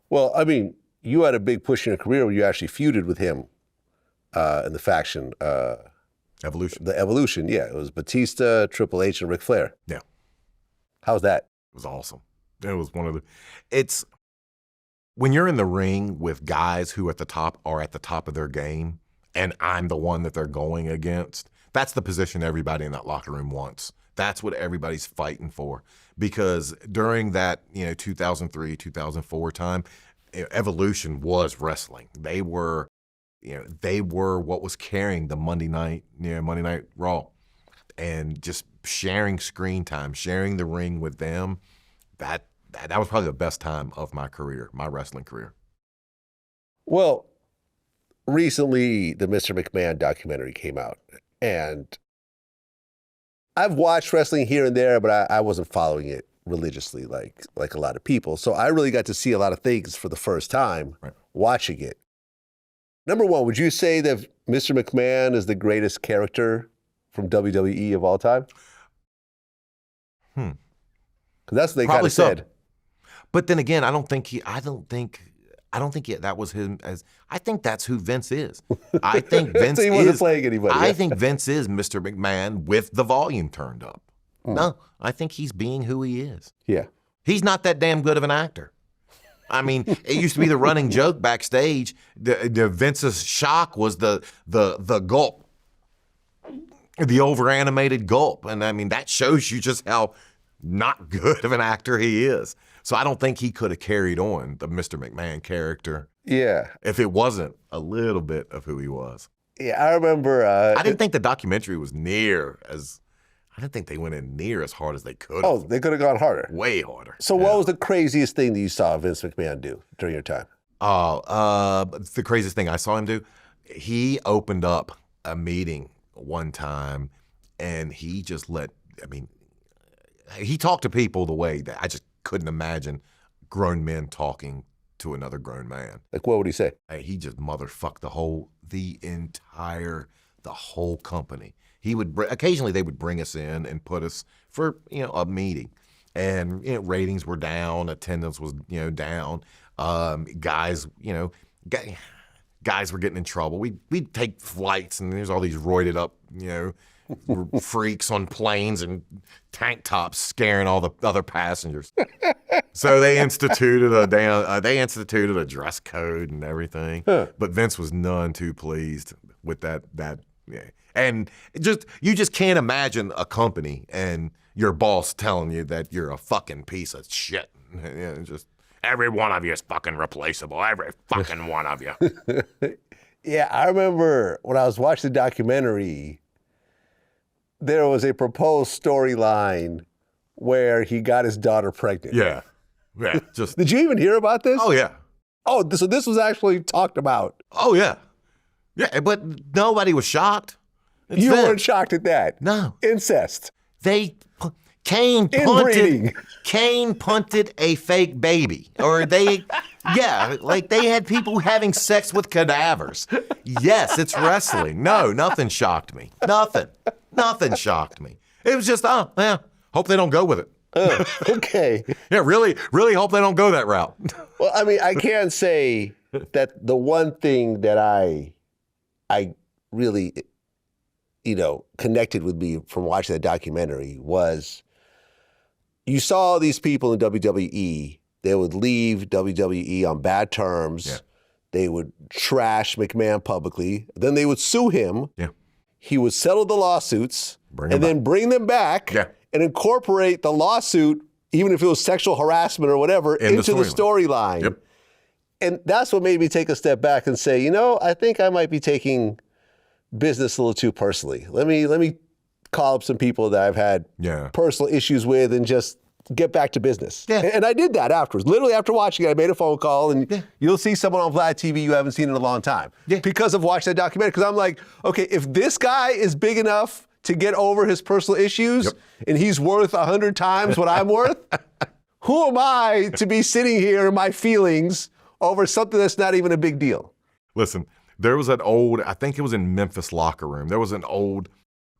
Well, I mean, you had a big push in your career where you actually feuded with him in the faction. Evolution. The Evolution, yeah. It was Batista, Triple H, and Ric Flair. Yeah. How's that? It was awesome. It was it's when you're in the ring with guys who are at the top of their game, and I'm the one that they're going against, that's the position everybody in that locker room wants. That's what everybody's fighting for. Because during that, 2003, 2004 time, Evolution was wrestling. They were what was carrying the Monday Night Raw. And just sharing screen time, sharing the ring with them, that was probably the best time of my career, my wrestling career. Well, recently the Mr. McMahon documentary came out, and I've watched wrestling here and there, but I wasn't following it religiously like a lot of people. So I really got to see a lot of things for the first time watching it. Number one, would you say that Mr. McMahon is the greatest character from WWE of all time? Because that's what they kind of said. But then again, I don't think that was him. I think that's who Vince is. I think Vince so he wasn't playing anybody. I think Vince is Mr. McMahon with the volume turned up. No, I think he's being who he is. Yeah. He's not that damn good of an actor. I mean, it used to be the running joke backstage. The Vince's shock was the gulp, the over-animated gulp. And I mean, that shows you just how not good of an actor he is. So I don't think he could have carried on the Mr. McMahon character. Yeah. If it wasn't a little bit of who he was. Yeah, I remember. I didn't think the documentary was I didn't think they went in near as hard as they could have. Oh, they could have gone harder. Way harder. So what was the craziest thing that you saw Vince McMahon do during your time? The craziest thing I saw him do, he opened up a meeting one time and he just he talked to people the way that I just couldn't imagine grown men talking to another grown man. Like, what would he say? He just motherfucked the whole company. He would occasionally they would bring us in and put us for a meeting, and ratings were down, attendance was down. Guys were getting in trouble. We'd take flights, and there's all these roided up freaks on planes and tank tops scaring all the other passengers. So they instituted a dress code and everything. But Vince was none too pleased with that. Yeah. And you just can't imagine a company and your boss telling you that you're a fucking piece of shit. Just every one of you is fucking replaceable. Every fucking one of you. Yeah, I remember when I was watching the documentary, there was a proposed storyline where he got his daughter pregnant. Yeah. Did you even hear about this? Oh, yeah. Oh, so this was actually talked about. Oh, yeah. Yeah, but nobody was shocked. You weren't shocked at that? No. Incest. Kane punted a fake baby. Or they had people having sex with cadavers. Yes, it's wrestling. No, nothing shocked me. Nothing shocked me. It was just, hope they don't go with it. Okay. Yeah, really, really hope they don't go that route. Well, I mean, I can say that the one thing that I really, connected with me from watching that documentary was you saw these people in WWE they would leave WWE on bad terms. Yeah. They would trash McMahon publicly. Then they would sue him. Yeah. He would settle the lawsuits Bring 'em and then bring them back Yeah. and incorporate the lawsuit, even if it was sexual harassment or whatever, into the storyline. Yep. And that's what made me take a step back and say, you know, I think I might be taking business a little too personally. Let me call up some people that I've had personal issues with and just get back to business. Yeah. And I did that afterwards. Literally after watching it, I made a phone call, and you'll see someone on VladTV you haven't seen in a long time because of watching that documentary. Because I'm like, okay, if this guy is big enough to get over his personal issues and he's worth 100 times what I'm worth, who am I to be sitting here in my feelings over something that's not even a big deal? Listen, there was an old, I think it was in Memphis locker room, there was an old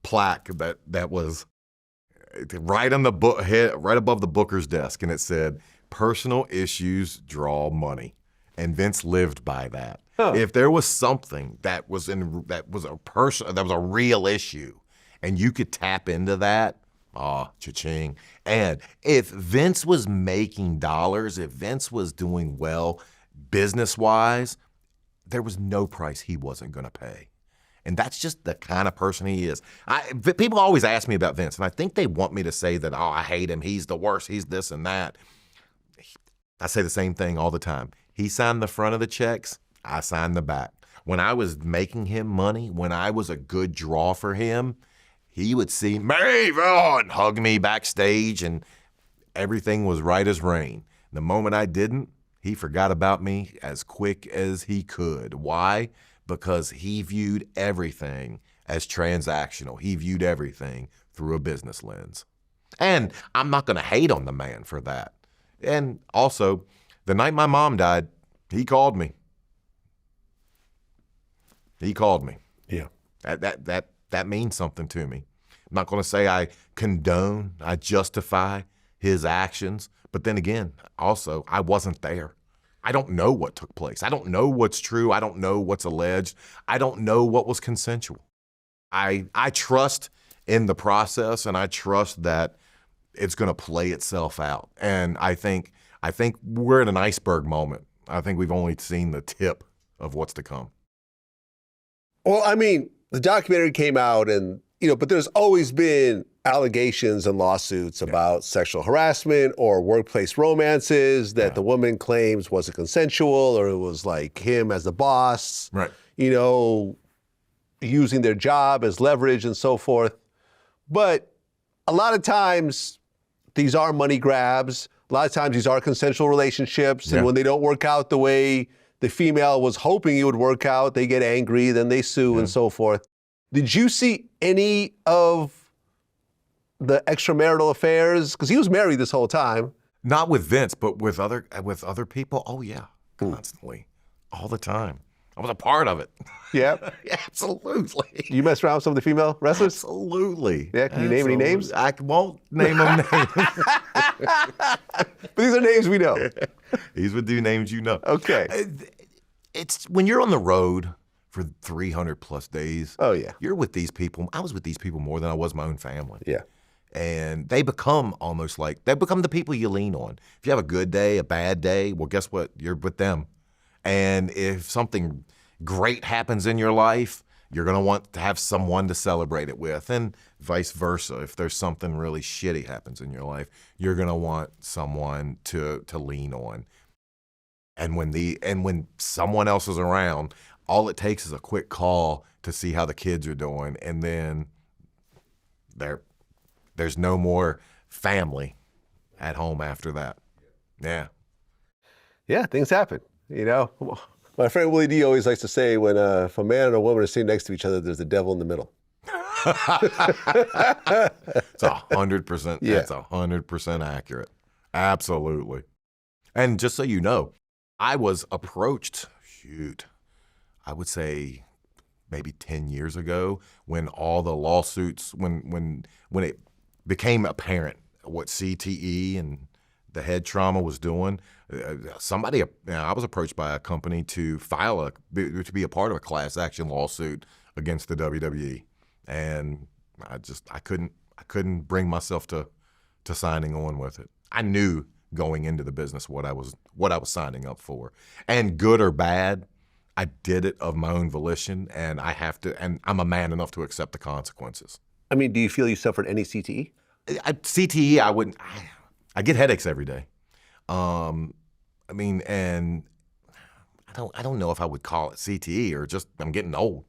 plaque that was right on the right above the booker's desk, and it said, "Personal issues draw money," and Vince lived by that. If there was something that was a real issue, and you could tap into that, cha-ching. And if Vince was making dollars, if Vince was doing well business-wise, there was no price he wasn't going to pay. And that's just the kind of person he is. People always ask me about Vince, and I think they want me to say that, oh, I hate him, he's the worst, he's this and that. I say the same thing all the time. He signed the front of the checks, I signed the back. When I was making him money, when I was a good draw for him, he would see Maven, hug me backstage, and everything was right as rain. The moment I didn't, he forgot about me as quick as he could. Why? Because he viewed everything as transactional. He viewed everything through a business lens. And I'm not going to hate on the man for that. And also, the night my mom died, he called me. He called me. Yeah. That means something to me. I'm not going to say I condone, I justify his actions. But then again, also, I wasn't there. I don't know what took place. I don't know what's true. I don't know what's alleged. I don't know what was consensual. I trust in the process, and I trust that it's going to play itself out. And I think we're in an iceberg moment. I think we've only seen the tip of what's to come. Well, I mean, the documentary came out, and but there's always been allegations and lawsuits about sexual harassment or workplace romances that the woman claims wasn't consensual, or it was like him as the boss, right? Using their job as leverage and so forth. But a lot of times these are money grabs. A lot of times these are consensual relationships. And when they don't work out the way the female was hoping it would work out, they get angry, then they sue and so forth. Did you see any of the extramarital affairs? Because he was married this whole time. Not with Vince, but with other people. Oh yeah, constantly, all the time. I was a part of it. Yeah, absolutely. You messed around with some of the female wrestlers? Absolutely. Yeah. Can you name any names? I won't name them names. But these are names we know. These would do names you know. Okay. It's when you're on the road for 300 plus days. Oh yeah. You're with these people. I was with these people more than I was my own family. Yeah. And they become the people you lean on. If you have a good day, a bad day, well, guess what? You're with them. And if something great happens in your life, you're going to want to have someone to celebrate it with, and vice versa. If there's something really shitty happens in your life, you're going to want someone to lean on. And when someone else is around, all it takes is a quick call to see how the kids are doing, and then there's no more family at home after that. Yeah. Yeah, things happen. My friend Willie D always likes to say, when if a man and a woman are sitting next to each other, there's a devil in the middle. It's 100%. Yeah. That's 100% accurate. Absolutely. And just so you know, I was approached, I would say maybe 10 years ago, when all the lawsuits, when it became apparent what CTE and the head trauma was doing. I was approached by a company to to be a part of a class action lawsuit against the WWE, and I couldn't bring myself to signing on with it. I knew going into the business, what I was signing up for. And good or bad, I did it of my own volition, and and I'm a man enough to accept the consequences. I mean, do you feel you suffered any CTE? CTE, I wouldn't. I get headaches every day. I mean, and I don't know if I would call it CTE or just I'm getting old.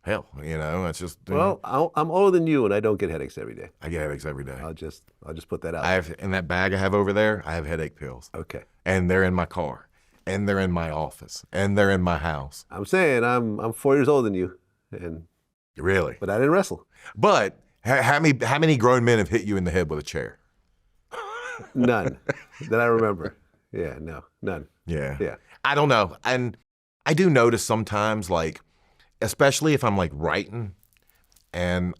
Hell, it's just. Well, I'm older than you, and I don't get headaches every day. I get headaches every day. I'll just put that out. I have in that bag I have over there. I have headache pills. Okay. And they're in my car, and they're in my office, and they're in my house. I'm saying I'm 4 years older than you, and Really? but I didn't wrestle. But how many grown men have hit you in the head with a chair? None that I remember. Yeah, no, none. Yeah. Yeah. I don't know. And I do notice sometimes, like, especially if I'm like writing and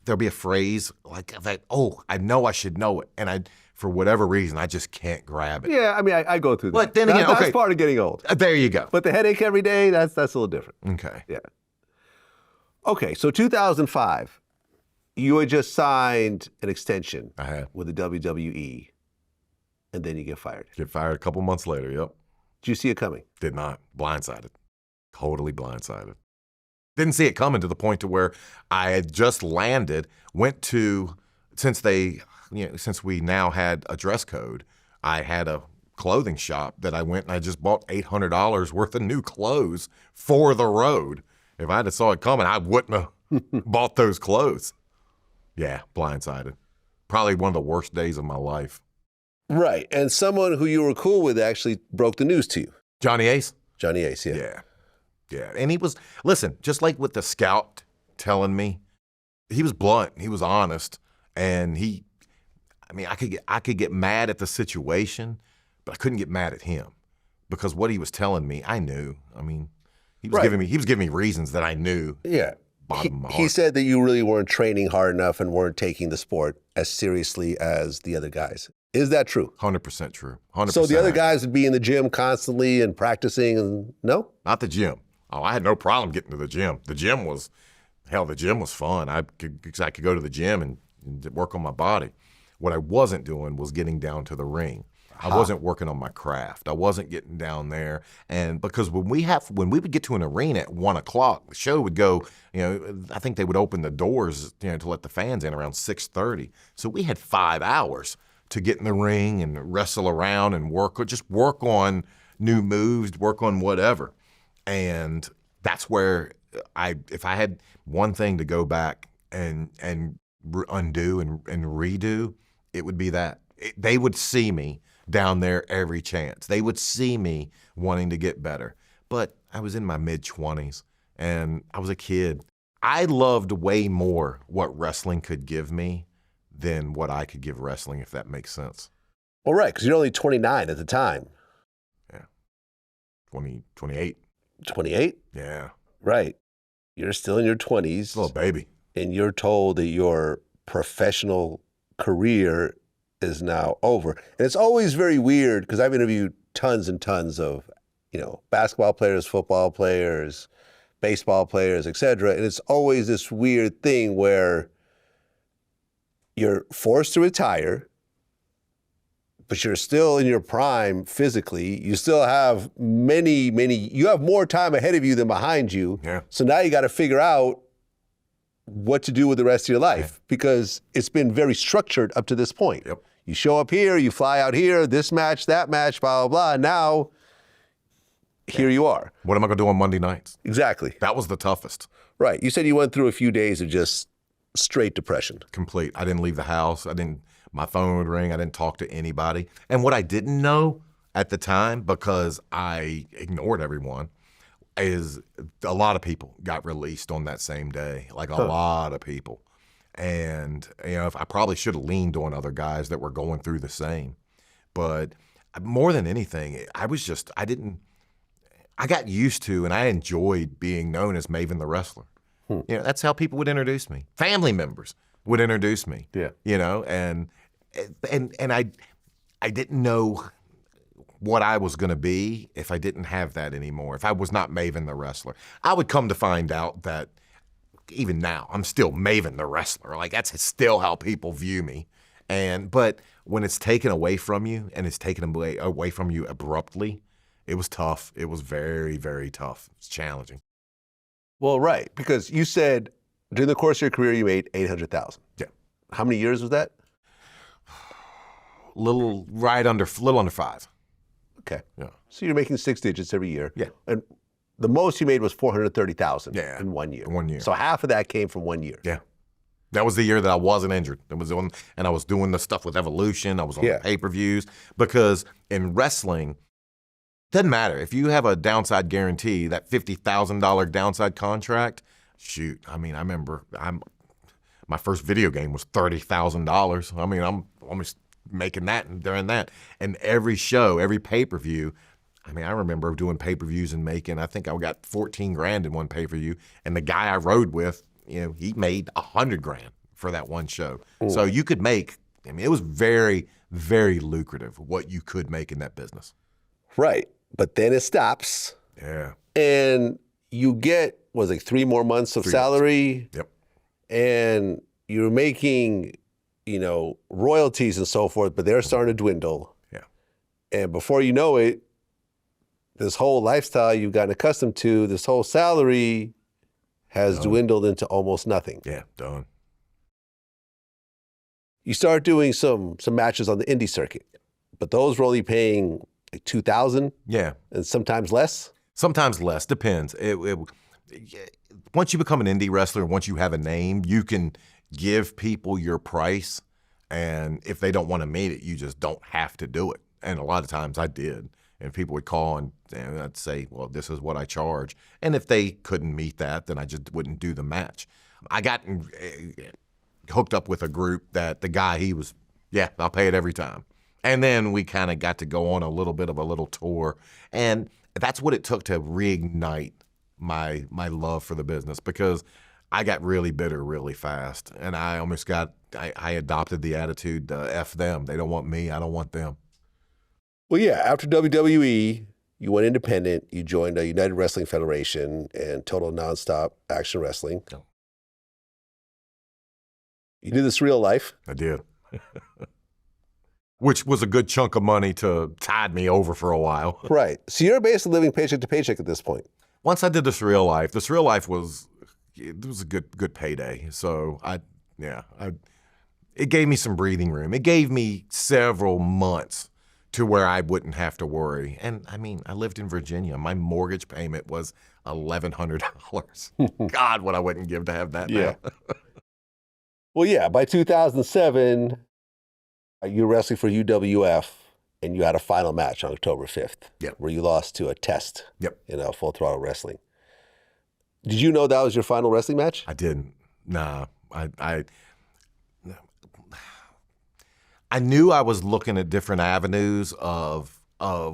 there'll be a phrase like that, oh, I know I should know it. And for whatever reason, I just can't grab it. Yeah, I mean, I go through that. But then again, that's okay. part of getting old. There you go. But the headache every day, that's a little different. Okay. Yeah. Okay, so 2005, you had just signed an extension I had. with the WWE, and then you get fired. Get fired a couple months later, yep. Did you see it coming? Did not. Blindsided. Totally blindsided. Didn't see it coming to the point to where I had just landed, went to, since we now had a dress code, I had a clothing shop that I went and I just bought $800 worth of new clothes for the road. If I had saw it coming, I wouldn't have bought those clothes. Yeah, blindsided. Probably one of the worst days of my life. Right, and someone who you were cool with actually broke the news to you. Johnny Ace? Johnny Ace, yeah. Yeah. Yeah. And he was, listen, just like with the scout telling me, he was blunt, he was honest, and I could get mad at the situation, but I couldn't get mad at him because what he was telling me, I knew. I mean, he was giving me reasons that I knew. Yeah. Bottom of my He heart. said that you really weren't training hard enough and weren't taking the sport as seriously as the other guys. Is that true? 100% true. 100%. So the other guys would be in the gym constantly and practicing and no? Not the gym. Oh, I had no problem getting to the gym. The gym was fun. I could go to the gym and work on my body. What I wasn't doing was getting down to the ring. I wasn't working on my craft. I wasn't getting down there. And because when we would get to an arena at 1 o'clock, the show would go, I think they would open the doors, to let the fans in around 6:30. So we had 5 hours to get in the ring and wrestle around and work on new moves, work on whatever. And that's where if I had one thing to go back and undo and redo, it would be that. They would see me down there every chance. They would see me wanting to get better. But I was in my mid-20s and I was a kid. I loved way more what wrestling could give me than what I could give wrestling, if that makes sense. Well, right, because you're only 29 at the time. Yeah. 28. 28? Yeah. Right. You're still in your 20s. Little baby. And you're told that your professional career is now over. And it's always very weird because I've interviewed tons and tons of, basketball players, football players, baseball players, etc. And it's always this weird thing where you're forced to retire, but you're still in your prime physically. You still have you have more time ahead of you than behind you. Yeah. So now you got to figure out what to do with the rest of your life because it's been very structured up to this point. Yep. You show up here, you fly out here, this match, that match, blah, blah, blah. Now, here you are. What am I going to do on Monday nights? Exactly. That was the toughest. Right. You said you went through a few days of just straight depression. Complete. I didn't leave the house. My phone would ring. I didn't talk to anybody. And what I didn't know at the time, because I ignored everyone, is a lot of people got released on that same day. Like a lot of people. And, if I probably should have leaned on other guys that were going through the same. But more than anything, I got used to and I enjoyed being known as Maven the Wrestler. That's how people would introduce me. Family members would introduce me. Yeah. And I didn't know what I was going to be if I didn't have that anymore. If I was not Maven the Wrestler, I would come to find out that even now I'm still Maven the Wrestler. Like that's still how people view me. But when it's taken away from you and it's taken away from you abruptly, it was tough. It was very, very tough. It's challenging. Well, right, because you said during the course of your career you made $800,000. Yeah. How many years was that? Little under 5. Okay. Yeah. So you're making 6 digits every year. Yeah. And the most you made was $430,000 Yeah. in 1 year. In 1 year. So half of that came from 1 year. Yeah. That was the year that I wasn't injured. And I was doing the stuff with Evolution. I was on the pay-per-views, because in wrestling, doesn't matter. If you have a downside guarantee, that $50,000 downside contract, shoot. I mean, I remember my first video game was $30,000. I mean, I'm almost making that and during that. And every show, every pay-per-view, I mean, I remember doing pay-per-views and making, I think I got 14 grand in one pay-per-view. And the guy I rode with, he made 100 grand for that one show. Ooh. So you could make, I mean, it was very, very lucrative what you could make in that business. Right. But then it stops. Yeah. And you get, 3 more months of salary? Yep. And you're making, royalties and so forth, but they're starting to dwindle. Yeah. And before you know it, this whole lifestyle you've gotten accustomed to, this whole salary has dwindled into almost nothing. Yeah, done. You start doing some matches on the indie circuit, but those were only paying like $2,000. Yeah. And sometimes less? Sometimes less, depends. Once you become an indie wrestler, once you have a name, you can give people your price, and if they don't want to meet it, you just don't have to do it. And a lot of times I did. And people would call and I'd say, well, this is what I charge. And if they couldn't meet that, then I just wouldn't do the match. I got hooked up with a group that the guy, he was, I'll pay it every time. And then we kind of got to go on a little bit of a little tour. And that's what it took to reignite my love for the business, because I got really bitter really fast. And I almost I adopted the attitude, F them. They don't want me, I don't want them. Well, yeah, after WWE, you went independent. You joined a United Wrestling Federation and Total Nonstop Action Wrestling. No. You did this real life. I did. Which was a good chunk of money to tide me over for a while. Right. So you're basically living paycheck to paycheck at this point. Once I did this real life was a good payday. So it gave me some breathing room. It gave me several months to where I wouldn't have to worry. And I mean, I lived in Virginia. My mortgage payment was $1,100. God, what I wouldn't give to have that now. Well, yeah, by 2007, you were wrestling for UWF, and you had a final match on October 5th, where you lost to a test in Full Throttle Wrestling. Did you know that was your final wrestling match? I didn't. Nah, I knew I was looking at different avenues of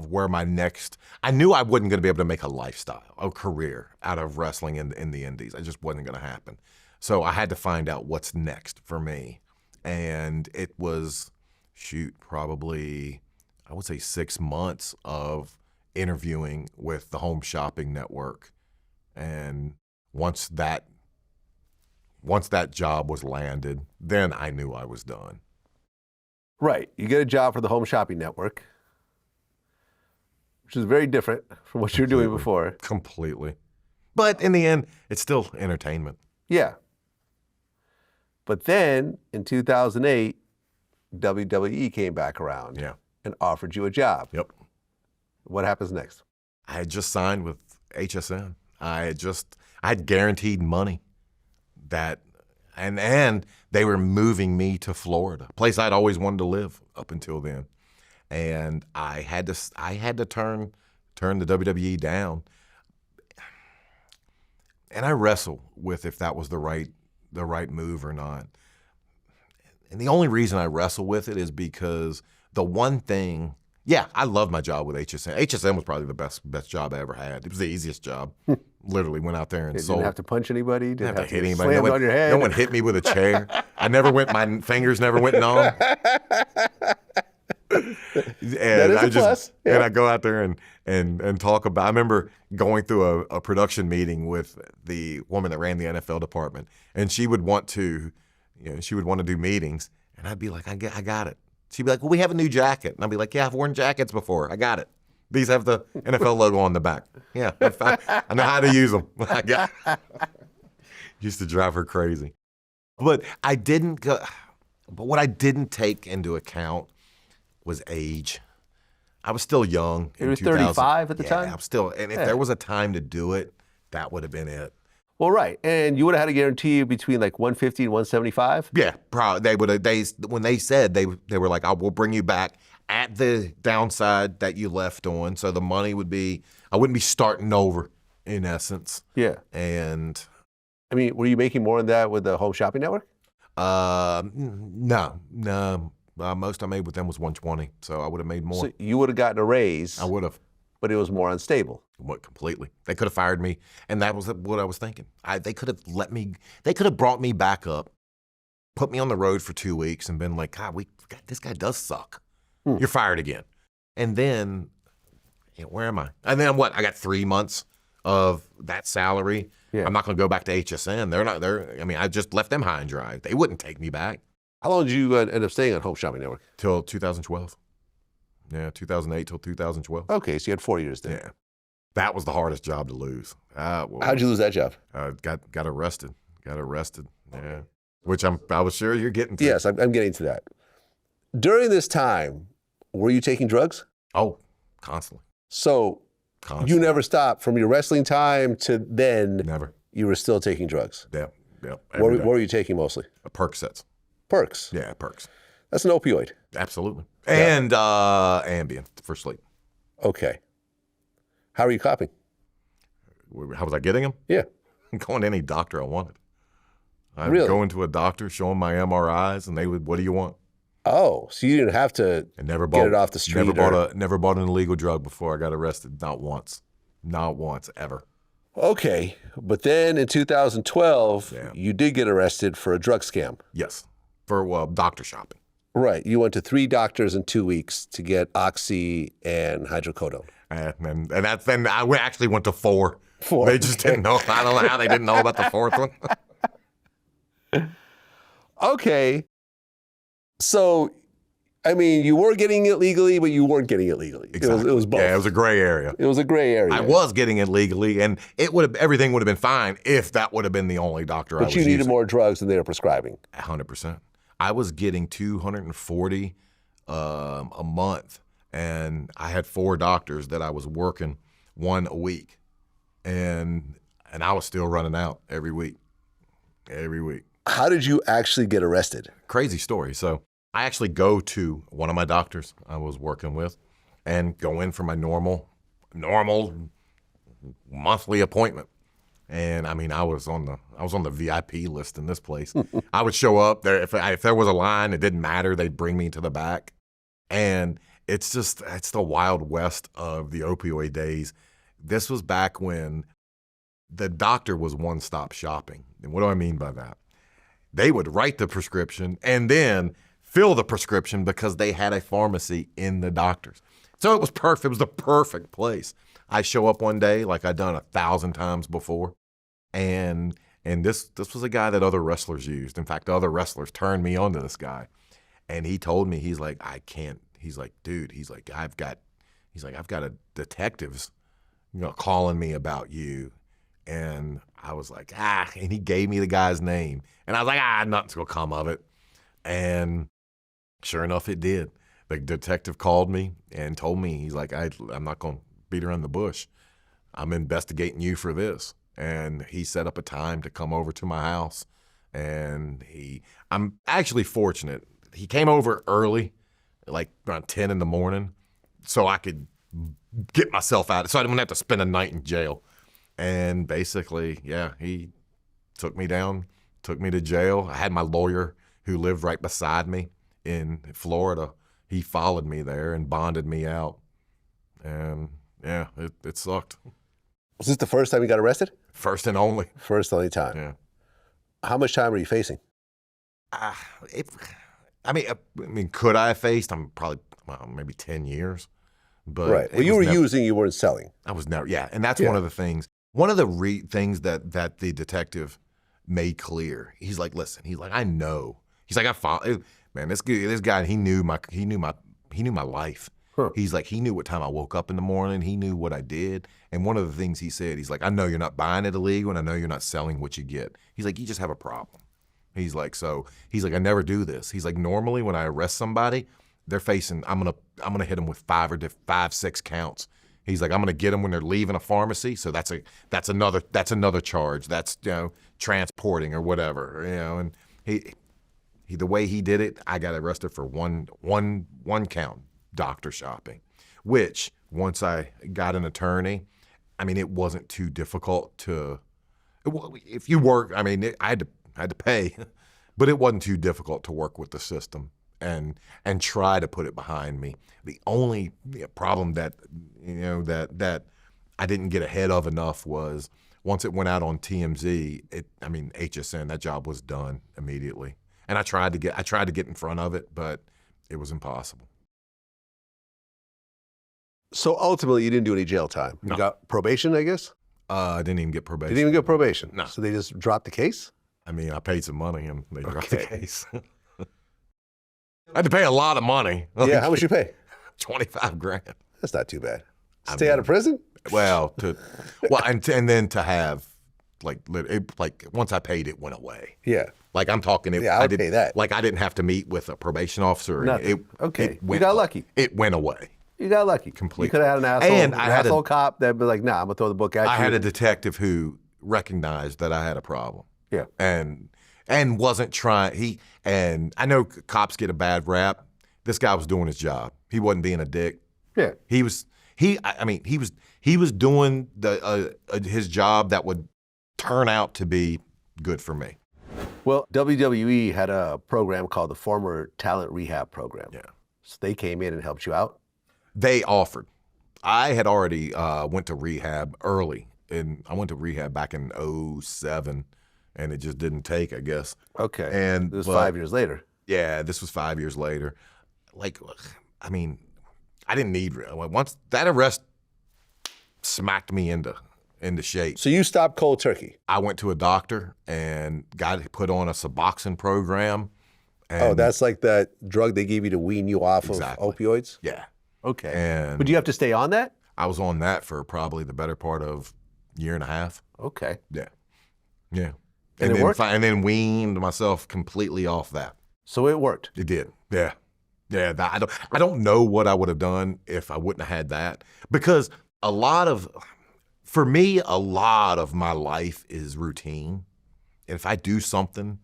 where my next. I knew I wasn't going to be able to make a lifestyle, a career out of wrestling in the indies. It just wasn't going to happen. So I had to find out what's next for me, and it was probably I would say 6 months of interviewing with the Home Shopping Network, and once that job was landed, then I knew I was done. Right. You get a job for the Home Shopping Network, which is very different from what you were doing before. Completely. But in the end, it's still entertainment. Yeah. But then in 2008, WWE came back around and offered you a job. Yep. What happens next? I had just signed with HSN. I had guaranteed money and they were moving me to Florida, a place I'd always wanted to live up until then. And I had to turn the WWE down. And I wrestle with if that was the right move or not. And the only reason I wrestle with it is because the one thing, I love my job with HSN. HSN was probably the best job I ever had. It was the easiest job. Literally went out there and sold. Didn't have to punch anybody. Didn't have to hit anybody. Slammed on your head. No one hit me with a chair. My fingers never went numb. And and I go out there and talk about. I remember going through a production meeting with the woman that ran the NFL department, and she would want to she would want to do meetings, and I'd be like, I got it. She'd be like, well, we have a new jacket. And I'd be like, yeah, I've worn jackets before. I got it. These have the NFL logo on the back. Yeah, I know how to use them. I got Used to drive her crazy. But what I didn't take into account was age. I was still young. You were 35 at the time? Yeah, I'm still, and if there was a time to do it, that would have been it. Well, right. And you would have had a guarantee between like 150 and 175? Yeah, probably. When they said, they were like, we'll bring you back at the downside that you left on. So the money would be, I wouldn't be starting over in essence. Yeah. And I mean, were you making more than that with the Home Shopping Network? No. Most I made with them was 120, so I would have made more. So you would have gotten a raise. I would have. But it was more unstable. What, completely. They could have fired me, and that was what I was thinking. They could have brought me back up, put me on the road for 2 weeks, and been like, God, this guy does suck. You're fired again. And then, where am I? And then what? I got 3 months of that salary. Yeah. I'm not going to go back to HSN. I just left them high and dry. They wouldn't take me back. How long did you end up staying on Home Shopping Network? Till 2012. Yeah, 2008 till 2012. Okay, so you had 4 years there. Yeah. That was the hardest job to lose. How'd you lose that job? Got arrested. Yeah. Which I was sure you're getting to. Yes, I'm getting to that. During this time, were you taking drugs? Oh, constantly. So Constantly. You never stopped from your wrestling time to then? Never. You were still taking drugs? Yep. What were you taking mostly? Percocets. Perks? Yeah, perks. That's an opioid. Absolutely. And Ambien for sleep. Okay. How are you coping? How was I getting them? Yeah. I'm going to any doctor I wanted. I'd Really? go into a doctor, show them my MRIs, and they would, what do you want? Oh, so you didn't have to get it off the street? Never bought an illegal drug before I got arrested. Not once. Not once, ever. Okay. But then in 2012, you did get arrested for a drug scam. Yes. For doctor shopping. Right. You went to 3 doctors in 2 weeks to get oxy and hydrocodone. And then I actually went to 4. 4. They just didn't know. I don't know how they didn't know about the 4th one. Okay. So, I mean, you were getting it legally, but you weren't getting it legally. Exactly. It was both. Yeah, it was a gray area. It was a gray area. I was getting it legally, and everything would have been fine if that would have been the only doctor I was using. But you needed using. more drugs than they were prescribing. 100%. I was getting 240 a month, and I had 4 doctors that I was working, 1 a week, and I was still running out every week. Every week. How did you actually get arrested? Crazy story. So I actually go to one of my doctors I was working with and go in for my normal monthly appointment. And I mean, I was on the VIP list in this place. I would show up there. If there was a line, it didn't matter. They'd bring me to the back. And it's the Wild West of the opioid days. This was back when the doctor was one-stop shopping. And what do I mean by that? They would write the prescription and then fill the prescription because they had a pharmacy in the doctor's. So it was perfect. It was the perfect place. I show up one day like I'd done 1,000 times before, and this was a guy that other wrestlers used. In fact, other wrestlers turned me on to this guy, and he told me, he's like, I can't. He's like, dude. He's like, I've got a detectives, calling me about you, and I was like, and he gave me the guy's name, and I was like, nothing's gonna come of it, and sure enough, it did. The detective called me and told me, he's like, I'm not going to beat around the bush. I'm investigating you for this. And he set up a time to come over to my house. And I'm actually fortunate. He came over early, like around 10 in the morning, so I could get myself out, so I didn't have to spend a night in jail. And basically, he took me down, took me to jail. I had my lawyer who lived right beside me in Florida. He followed me there and bonded me out. And it sucked. Was this the first time you got arrested? First and only. First and only time. Yeah. How much time are you facing? Could I have faced? I'm probably maybe 10 years. But right. Well, you were using, you weren't selling. I was never. Yeah, and that's one of the things. One of the things that the detective made clear. He's like, listen, he's like, I know. He's like, man, this guy, he knew my life. Huh. He's like, he knew what time I woke up in the morning. He knew what I did. And one of the things he said, he's like, I know you're not buying it illegal, and I know you're not selling what you get. He's like, you just have a problem. He's like, I never do this. He's like, normally when I arrest somebody, they're facing, I'm gonna hit them with 5, 6 counts. He's like, I'm gonna get them when they're leaving a pharmacy. So that's another charge. That's, you know, transporting or whatever, you know. And he the way he did it, I got arrested for one count, doctor shopping, which once I got an attorney, I mean, it wasn't too difficult to, if you work, I mean, I had to pay, but it wasn't too difficult to work with the system and try to put it behind me. The only problem that, you know, that I didn't get ahead of enough was once it went out on TMZ, HSN, that job was done immediately. And I tried to get in front of it, but it was impossible. So ultimately, you didn't do any jail time. You got probation, I guess? I didn't even get probation. You didn't even get probation? No. So they just dropped the case? I mean, I paid some money and they dropped the case. I had to pay a lot of money. Yeah, how much you pay? 25 grand. That's not too bad. Stay out of prison? Well, and then to have, like once I paid, it went away. Yeah. Like I'm talking, I would pay that. Like I didn't have to meet with a probation officer. Nothing. You got lucky. It went away. You got lucky. Completely. You could have had an asshole, asshole cop that'd be like, nah, I'm gonna throw the book at you. I had a detective who recognized that I had a problem. Yeah. And wasn't trying. And I know cops get a bad rap. This guy was doing his job. He wasn't being a dick. Yeah. He was doing his job that would turn out to be good for me. Well, WWE had a program called the Former Talent Rehab Program. Yeah. So they came in and helped you out? They offered. I had already went to rehab early, and I went to rehab back in 2007, and it just didn't take, I guess. Okay. And it was 5 years later. Yeah, this was 5 years later. Like, I mean, I didn't need once that arrest smacked me into shape. So you stopped cold turkey? I went to a doctor and got put on a Suboxone program. And that's like that drug they give you to wean you off of opioids? Yeah. Okay. But do you have to stay on that? I was on that for probably the better part of a year and a half. Okay. Yeah. Yeah. And it worked? And then weaned myself completely off that. So it worked? It did. Yeah. Yeah. I don't know what I would have done if I wouldn't have had that, because for me, a lot of my life is routine. And if I do something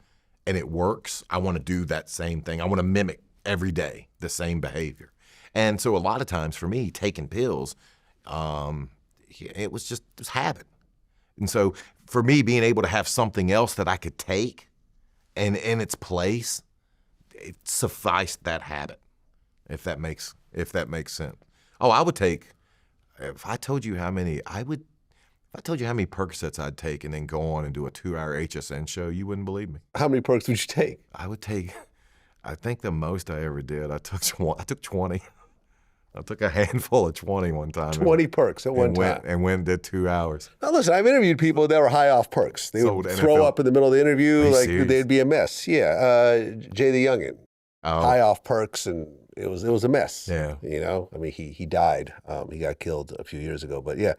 and it works, I want to do that same thing. I want to mimic every day the same behavior. And so a lot of times for me, taking pills, it was habit. And so for me, being able to have something else that I could take and in its place, it sufficed that habit, if that makes sense. Oh, I would take, if I told you how many Percocets I'd take and then go on and do a 2-hour HSN show, you wouldn't believe me. How many perks would you take? I think the most I ever did, I took 20. I took a handful of 20 one time. 20 perks at one time. And went and did 2 hours. Now listen, I've interviewed people that were high off perks. They would throw up in the middle of the interview, like serious? They'd be a mess. Yeah, Jay the Youngin, high off perks, and it was a mess. Yeah. You know, I mean, he died. He got killed a few years ago, but yeah,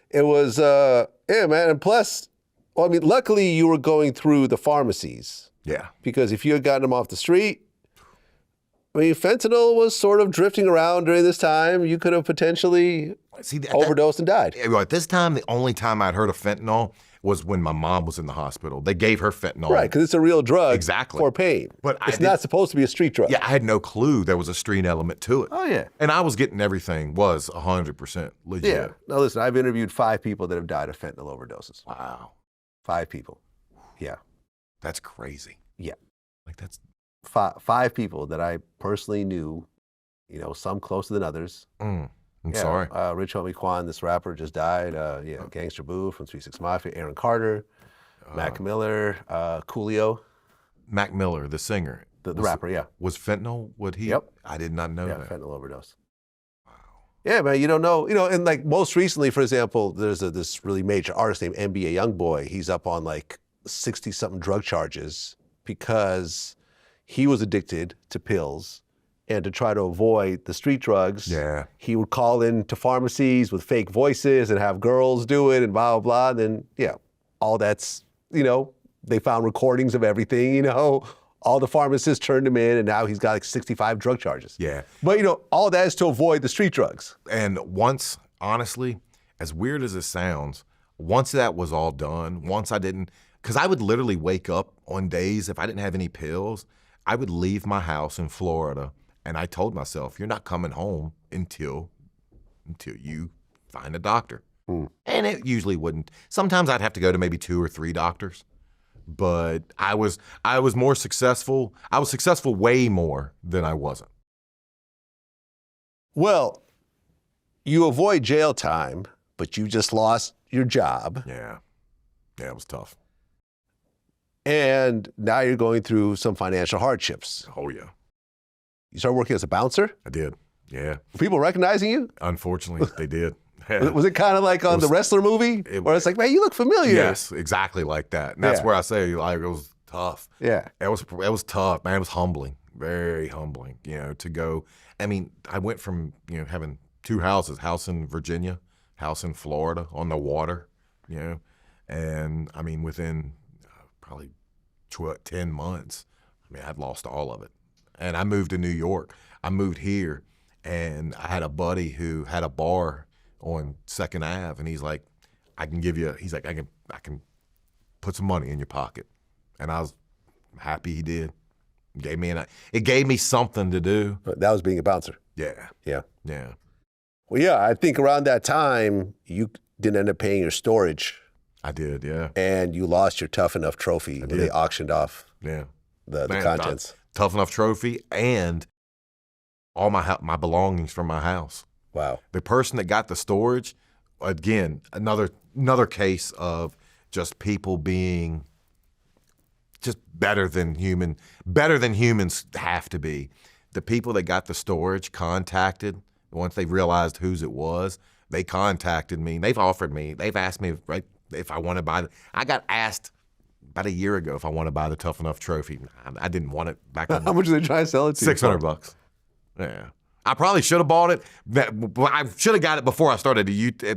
it was, yeah, man. And plus, well, I mean, luckily you were going through the pharmacies. Yeah. Because if you had gotten them off the street, I mean, fentanyl was sort of drifting around during this time. You could have potentially overdosed and died. At this time, the only time I'd heard of fentanyl was when my mom was in the hospital. They gave her fentanyl. Right, because it's a real drug for pain. But it's not supposed to be a street drug. Yeah, I had no clue there was a street element to it. Oh, yeah. And I was getting everything was 100% legit. Yeah. Now, listen, I've interviewed 5 people that have died of fentanyl overdoses. Wow. 5 people. Yeah. That's crazy. Yeah. Like that's... 5 people that I personally knew, you know, some closer than others. I'm sorry. Rich Homie Quan, this rapper, just died. Gangster Boo from 3 6 Mafia, Aaron Carter, Mac Miller, Coolio. Mac Miller, the singer. The rapper, yeah. Was fentanyl, would he? Yep. I did not know that. Fentanyl overdose. Wow. Yeah, man, you don't know. You know, and like most recently, for example, there's this really major artist named NBA Youngboy. He's up on like 60-something drug charges because he was addicted to pills. And to try to avoid the street drugs, he would call into pharmacies with fake voices and have girls do it and blah, blah, blah. And then, all that's, they found recordings of everything, all the pharmacists turned him in and now he's got like 65 drug charges. Yeah. But, all that is to avoid the street drugs. And once, honestly, as weird as it sounds, once that was all done, once I didn't, because I would literally wake up on days, if I didn't have any pills, I would leave my house in Florida. And I told myself, you're not coming home until you find a doctor. And it usually wouldn't. Sometimes I'd have to go to maybe 2 or 3 doctors. But I was more successful. I was successful way more than I wasn't. Well, you avoid jail time, but you just lost your job. Yeah, it was tough. And now you're going through some financial hardships. Oh, yeah. You started working as a bouncer? I did, yeah. Were people recognizing you? Unfortunately, they did. Was it kind of like on the wrestler movie? Where it's like, man, you look familiar. Yes, exactly like that. And that's where I say, like, it was tough. Yeah. It was tough, man. It was humbling, very humbling, to go. I mean, I went from, having 2 houses, house in Virginia, house in Florida on the water, and I mean, within probably 10 months, I'd lost all of it. And I moved to New York. I moved here, and I had a buddy who had a bar on 2nd Ave, and he's like, I can put some money in your pocket. And I was happy he did. It gave me something to do. That was being a bouncer. Yeah. Yeah. Yeah. Well, yeah, I think around that time, you didn't end up paying your storage. I did, yeah. And you lost your Tough Enough trophy when they auctioned off the contents. Tough Enough trophy and all my belongings from my house. Wow. The person that got the storage, again, another case of just people being just better than humans have to be. The people that got the storage contacted, once they realized whose it was, they contacted me. They've asked me if I want to buy I got asked about a year ago if I want to buy the Tough Enough trophy. I didn't want it back then. How much did they try to sell it to? $600. Yeah. I probably should have bought it. I should have got it before I started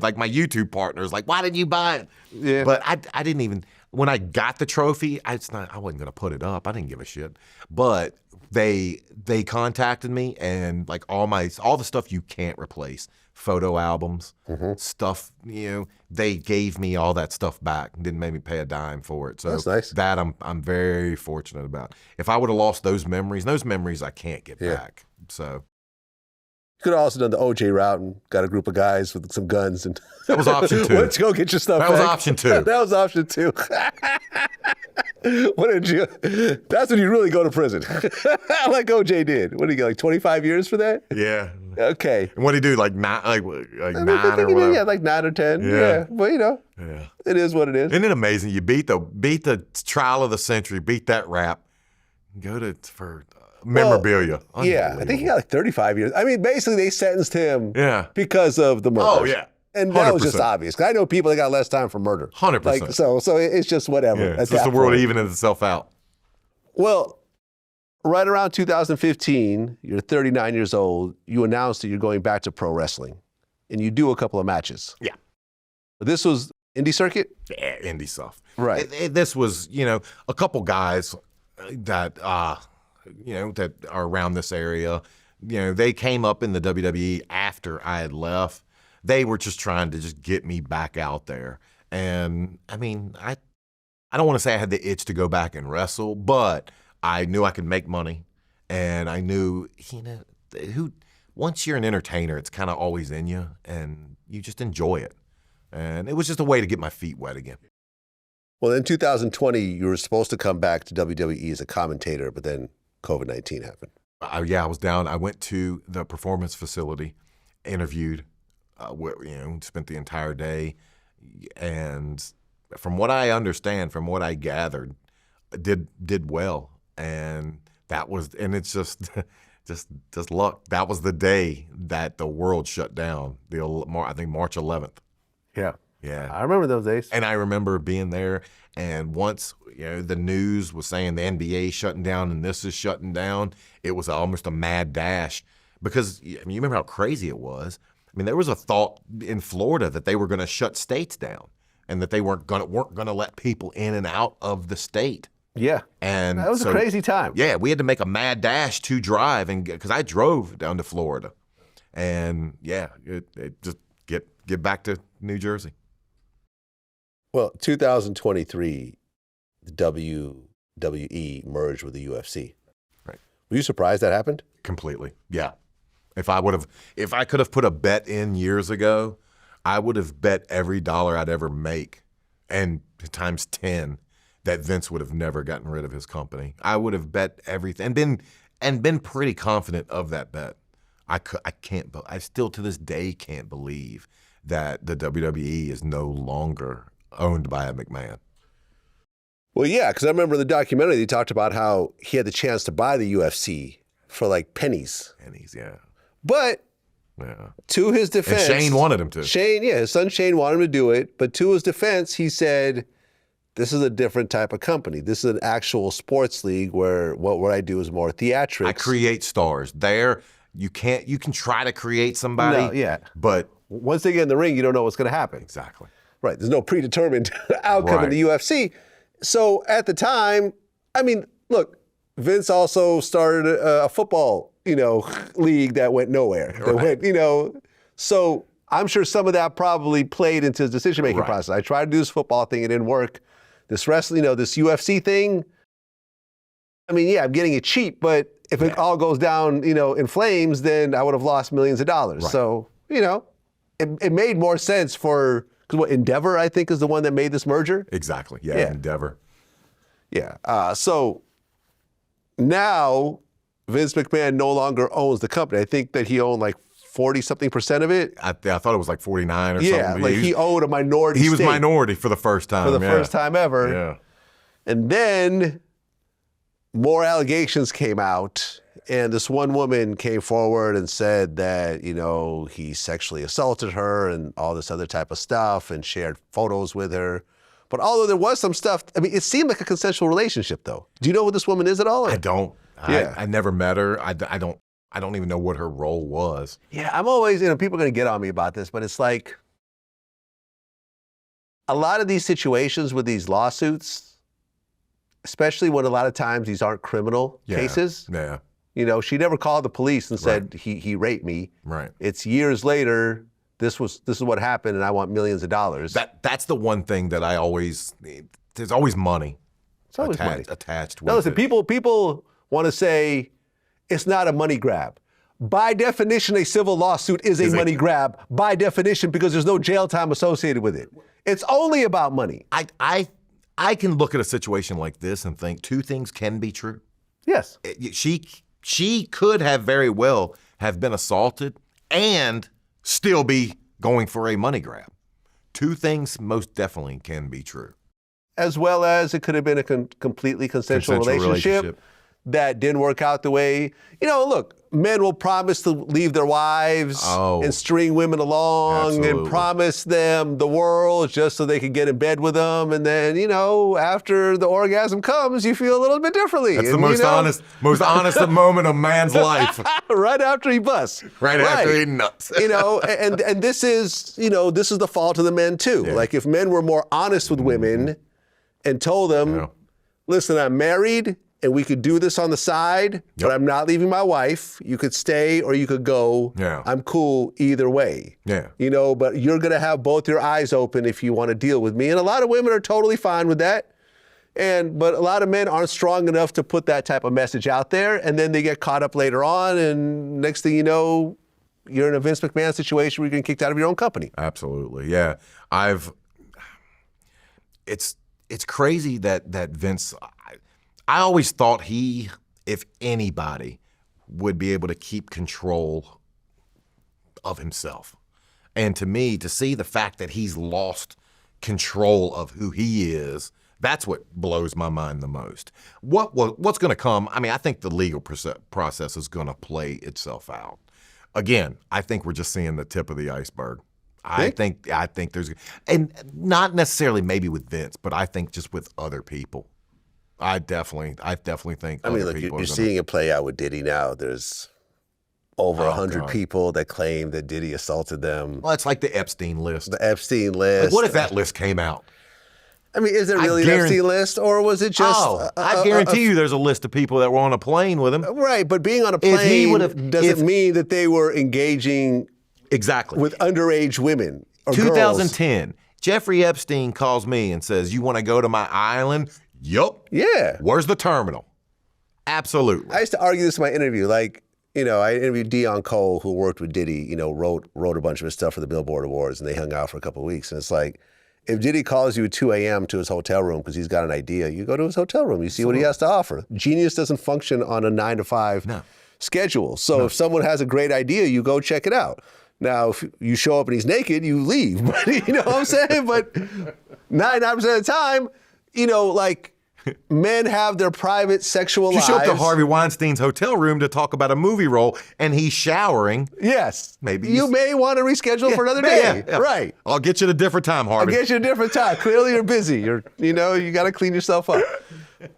like my YouTube partners. Like, why didn't you buy it? Yeah. But I didn't even. When I got the trophy, I wasn't gonna put it up. I didn't give a shit. But they contacted me and like all the stuff you can't replace, photo albums, stuff. They gave me all that stuff back. Didn't make me pay a dime for it. So that's nice. That I'm very fortunate about. If I would have lost those memories I can't get back. So. You could have also done the OJ route and got a group of guys with some guns and that was option 2. Let's go get your stuff back. That was option 2. That was option 2. What did you? That's when you really go to prison, like OJ did. What did he get? Like 25 years for that? Yeah. Okay. And what did he do? Like 9, like 9 or whatever? Yeah, like 9 or 10. Yeah. But it is what it is. Isn't it amazing? You beat the trial of the century, beat that rap, go for memorabilia. Yeah, I think he got like 35 years. I mean, basically they sentenced him because of the murder. Oh, yeah. And that was just obvious. 'Cause I know people that got less time for murder. 100%. Like, so it's just whatever. Yeah, it's just the world evening itself out. Well, right around 2015, you're 39 years old, you announced that you're going back to pro wrestling. And you do a couple of matches. Yeah. This was indie circuit? Yeah, indie stuff. Right. This was, a couple guys that, that are around this area. They came up in the WWE after I had left. They were just trying to just get me back out there. And I mean, I don't want to say I had the itch to go back and wrestle, but I knew I could make money. And I knew, once you're an entertainer, it's kind of always in you and you just enjoy it. And it was just a way to get my feet wet again. Well, in 2020, you were supposed to come back to WWE as a commentator, but then COVID-19 happened. I was down. I went to the performance facility, interviewed, spent the entire day. And from what I understand, from what I gathered, did well. And it's just luck. That was the day that the world shut down. I think March 11th. Yeah. Yeah. I remember those days. And I remember being there, and once the news was saying the NBA is shutting down and this is shutting down, it was almost a mad dash because you remember how crazy it was. I mean, there was a thought in Florida that they were going to shut states down and that they weren't going to let people in and out of the state. Yeah, and that was a crazy time. Yeah, we had to make a mad dash to drive, and because I drove down to Florida, and it just get back to New Jersey. Well, 2023, the WWE merged with the UFC. Right. Were you surprised that happened? Completely. Yeah. If I could have put a bet in years ago, I would have bet every dollar I'd ever make, and times 10, that Vince would have never gotten rid of his company. I would have bet everything and been pretty confident of that bet. I still to this day can't believe that the WWE is no longer owned by a McMahon. Well, yeah, because I remember in the documentary they talked about how he had the chance to buy the UFC for like pennies. Pennies, yeah. But to his defense, and Shane wanted him to. His son Shane wanted him to do it. But to his defense, he said, "This is a different type of company. This is an actual sports league where what I do is more theatrics. I create stars. There, you can try to create somebody. No, but once they get in the ring, you don't know what's going to happen. Exactly. Right. There's no predetermined outcome in the UFC. So at the time, I mean, look, Vince also started a football, league that went nowhere. That went, so I'm sure some of that probably played into his decision-making process. I tried to do this football thing, it didn't work. This wrestling, this UFC thing, I mean, I'm getting it cheap, but if it all goes down, in flames, then I would have lost millions of dollars. Right. So, it made more sense for, because what, Endeavor, I think, is the one that made this merger? Exactly. Yeah. Endeavor. Yeah. So now Vince McMahon no longer owns the company. I think that he owned like 40-something% of it. I thought it was like 49 or something. Yeah, like he owned a minority He was stake minority for the first time. For the first time ever. Yeah. And then more allegations came out. And this one woman came forward and said that, he sexually assaulted her and all this other type of stuff and shared photos with her. But although there was some stuff, I mean, it seemed like a consensual relationship, though. Do you know who this woman is at all? Or? I don't. Yeah. I never met her. I don't even know what her role was. Yeah, I'm always, people are going to get on me about this, but it's like a lot of these situations with these lawsuits, especially when a lot of times these aren't criminal cases. Yeah. She never called the police and said he raped me. Right. It's years later. This is what happened, and I want millions of dollars. That's the one thing that I always. There's always money. It's always money attached with now, listen, it. People want to say it's not a money grab. By definition, a civil lawsuit is a money grab. By definition, because there's no jail time associated with it. It's only about money. I can look at a situation like this and think two things can be true. Yes. She could have very well have been assaulted and still be going for a money grab. Two things most definitely can be true. As well as it could have been a completely consensual relationship that didn't work out the way. Look, men will promise to leave their wives and string women along and promise them the world just so they can get in bed with them. And then, after the orgasm comes, you feel a little bit differently. That's the most honest moment of man's life. Right after he busts. Right after he nuts. And this is the fault of the men too. Yeah. Like if men were more honest with women and told them, listen, I'm married and we could do this on the side, but I'm not leaving my wife. You could stay or you could go. Yeah. I'm cool either way. Yeah. But you're going to have both your eyes open if you want to deal with me. And a lot of women are totally fine with that. But a lot of men aren't strong enough to put that type of message out there. And then they get caught up later on. And next thing you know, you're in a Vince McMahon situation where you're getting kicked out of your own company. Absolutely. Yeah. It's crazy that Vince, I always thought he, if anybody, would be able to keep control of himself. And to me, to see the fact that he's lost control of who he is, that's what blows my mind the most. What's going to come, I think the legal process is going to play itself out. Again, I think we're just seeing the tip of the iceberg. I think there's, and not necessarily maybe with Vince, but I think just with other people. I definitely think. I mean, other look, people you're seeing it play out with Diddy now. There's over 100 people that claim that Diddy assaulted them. Well, it's like the Epstein list. The Epstein list. Like, what if that list came out? I mean, is it really an Epstein list, or was it just? I guarantee you, there's a list of people that were on a plane with him. Right, but being on a plane doesn't mean that they were engaging exactly with underage women or 2010, girls. Jeffrey Epstein calls me and says, "You want to go to my island?" Yup. Yeah. Where's the terminal? Absolutely. I used to argue this in my interview. Like, you know, I interviewed Dion Cole, who worked with Diddy. You know, wrote a bunch of his stuff for the Billboard Awards, and they hung out for a couple of weeks. And it's like, if Diddy calls you at 2 a.m. to his hotel room because he's got an idea, you go to his hotel room. You see what he has to offer. Genius doesn't function on a 9 to 5 schedule. So if someone has a great idea, you go check it out. Now, if you show up and he's naked, you leave. But you know what I'm saying? But 99% of the time, you know, like, men have their private sexual lives. You show up to Harvey Weinstein's hotel room to talk about a movie role, and he's showering. Yes. Maybe you may want to reschedule for another day. Yeah. Right. I'll get you at a different time, Harvey. I'll get you at a different time. Clearly you're busy. You got to clean yourself up.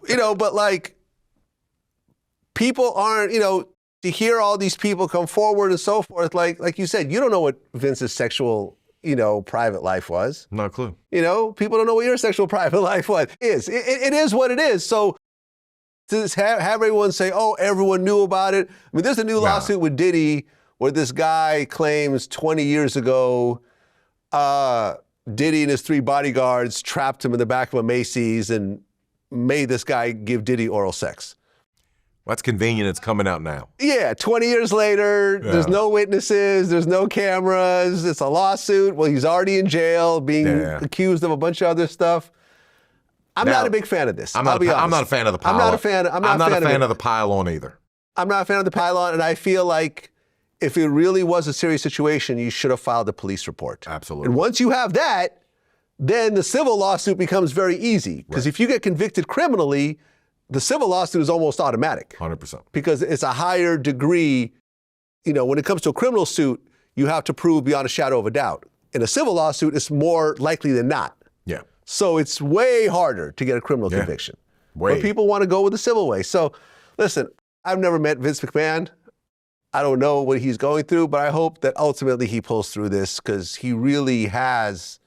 You know, but like, people aren't, you know, to hear all these people come forward and so forth, like you said, you don't know what Vince's sexual, you know, private life was. No clue. You know, people don't know what your sexual private life was. It is what it is. So to have everyone say, oh, everyone knew about it. I mean, there's a new lawsuit with Diddy where this guy claims 20 years ago, Diddy and his 3 bodyguards trapped him in the back of a Macy's and made this guy give Diddy oral sex. That's convenient. It's coming out now. Yeah, 20 years later, there's no witnesses, there's no cameras, it's a lawsuit. Well, he's already in jail, being accused of a bunch of other stuff. I'm not a big fan of this. I'm not a fan of the pylon. I'm not a fan of the pylon either. I'm not a fan of the pylon, and I feel like if it really was a serious situation, you should have filed a police report. Absolutely. And once you have that, then the civil lawsuit becomes very easy. Because if you get convicted criminally, the civil lawsuit is almost automatic. 100%. Because it's a higher degree. You know, when it comes to a criminal suit, you have to prove beyond a shadow of a doubt. In a civil lawsuit, it's more likely than not. Yeah. So it's way harder to get a criminal conviction. But people want to go with the civil way. So listen, I've never met Vince McMahon. I don't know what he's going through, but I hope that ultimately he pulls through this because he really has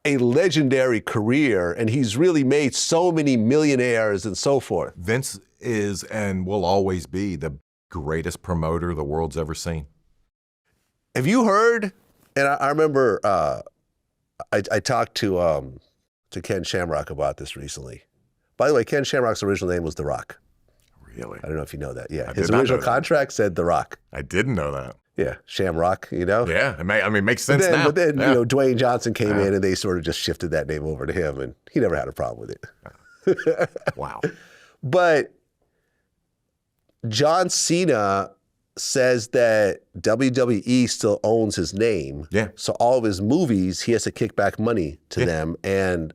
a legendary career, and he's really made so many millionaires and so forth. Vince is and will always be the greatest promoter the world's ever seen. Have you heard, and I remember I talked to Ken Shamrock about this recently. By the way, Ken Shamrock's original name was The Rock. Really? I don't know if you know that. Yeah, his original contract said The Rock. I didn't know that. Yeah, Shamrock, you know? Yeah, it makes sense now. But then, you know, Dwayne Johnson came in and they sort of just shifted that name over to him, and he never had a problem with it. Wow. But John Cena says that WWE still owns his name. Yeah. So all of his movies, he has to kick back money to them. And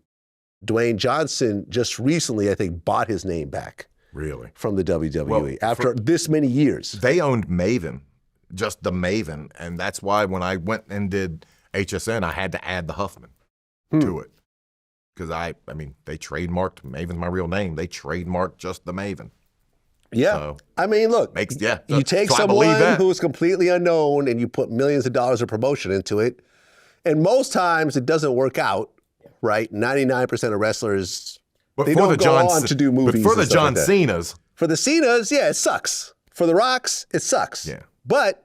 Dwayne Johnson just recently, I think, bought his name back. Really? From the WWE after this many years. They owned Maven. Just the Maven, and that's why when I went and did HSN, I had to add the Huffman to it. Because I mean, they trademarked, Maven's my real name, they trademarked just the Maven. Yeah, so, I mean, look, you take someone who is completely unknown and you put millions of dollars of promotion into it, and most times it doesn't work out, right? 99% of wrestlers, they don't go on to do movies. But for the John Cenas. For the Cenas, yeah, it sucks. For the Rocks, it sucks. Yeah. But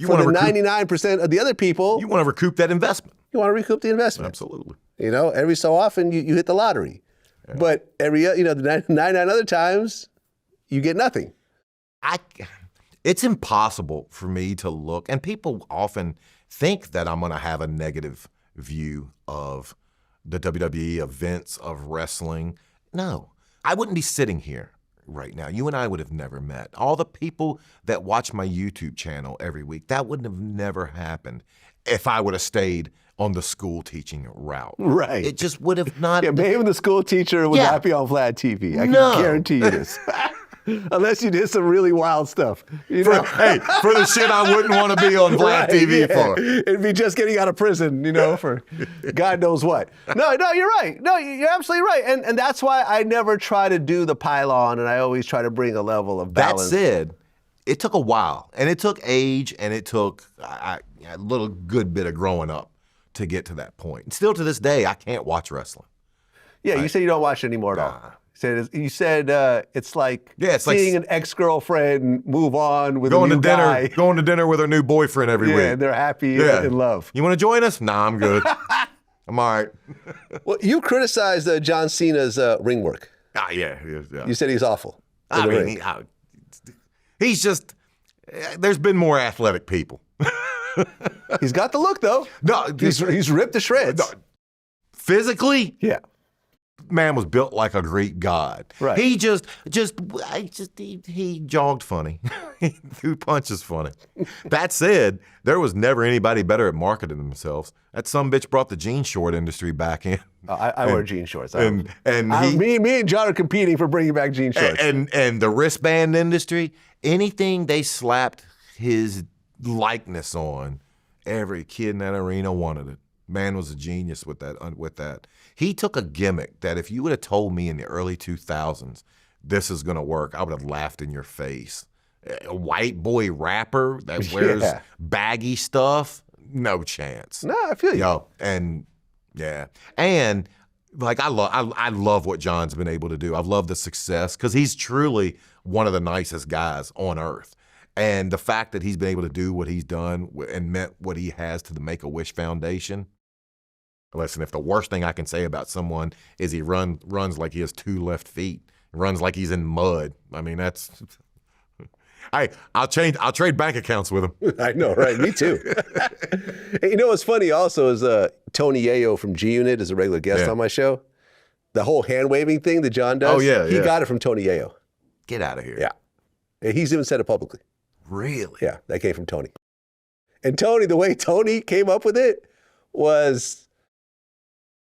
for the 99% of the other people, you want to recoup that investment. You want to recoup the investment. Absolutely. You know, every so often you hit the lottery. Yeah. But the 99 other times, you get nothing. It's impossible for me to look, and people often think that I'm going to have a negative view of the WWE, of Vince, of wrestling. No, I wouldn't be sitting here right now. You and I would have never met. All the people that watch my YouTube channel every week, that wouldn't have never happened if I would have stayed on the school teaching route. Right. It just would have not. Yeah, maybe the school teacher would not be on VladTV. I can guarantee you this. Unless you did some really wild stuff. You know? Hey, for the shit I wouldn't want to be on Vlad TV for. It'd be just getting out of prison, you know, for God knows what. No, you're right. No, you're absolutely right. And that's why I never try to do the pylon, and I always try to bring a level of balance. That said, it took a while, and it took age, and it took a little good bit of growing up to get to that point. And still to this day, I can't watch wrestling. Yeah, you said you don't watch it anymore at all. You said it's like seeing an ex-girlfriend move on with a new guy. Going to dinner with her new boyfriend every week. Yeah, and they're happy and in love. You want to join us? Nah, I'm good. I'm all right. Well, you criticized John Cena's ring work. Yeah. You said he's awful. I mean, he's just, there's been more athletic people. He's got the look, though. No, he's ripped to shreds. No, physically, yeah. Man was built like a Greek god. Right. He he jogged funny. He threw punches funny. That said, there was never anybody better at marketing themselves. That sumbitch brought the jean short industry back in. I wear jean shorts. Me and John are competing for bringing back jean shorts. And the wristband industry, anything they slapped his likeness on, every kid in that arena wanted it. Man was a genius with that. He took a gimmick that if you would have told me in the early 2000s this is going to work, I would have laughed in your face. A white boy rapper that wears baggy stuff, no chance. No, I feel you. And like I love what John's been able to do. I've loved the success because he's truly one of the nicest guys on earth. And the fact that he's been able to do what he's done and meant what he has to the Make-A-Wish Foundation. Listen, if the worst thing I can say about someone is he runs like he has two left feet, runs like he's in mud. I mean, that's. I'll trade bank accounts with him. I know, right? Me too. You know what's funny also is Tony Yayo from G Unit is a regular guest on my show. The whole hand waving thing that John does. Oh yeah, he got it from Tony Yayo. Get out of here. Yeah, and he's even said it publicly. Really? Yeah, that came from Tony. And Tony, the way Tony came up with it was.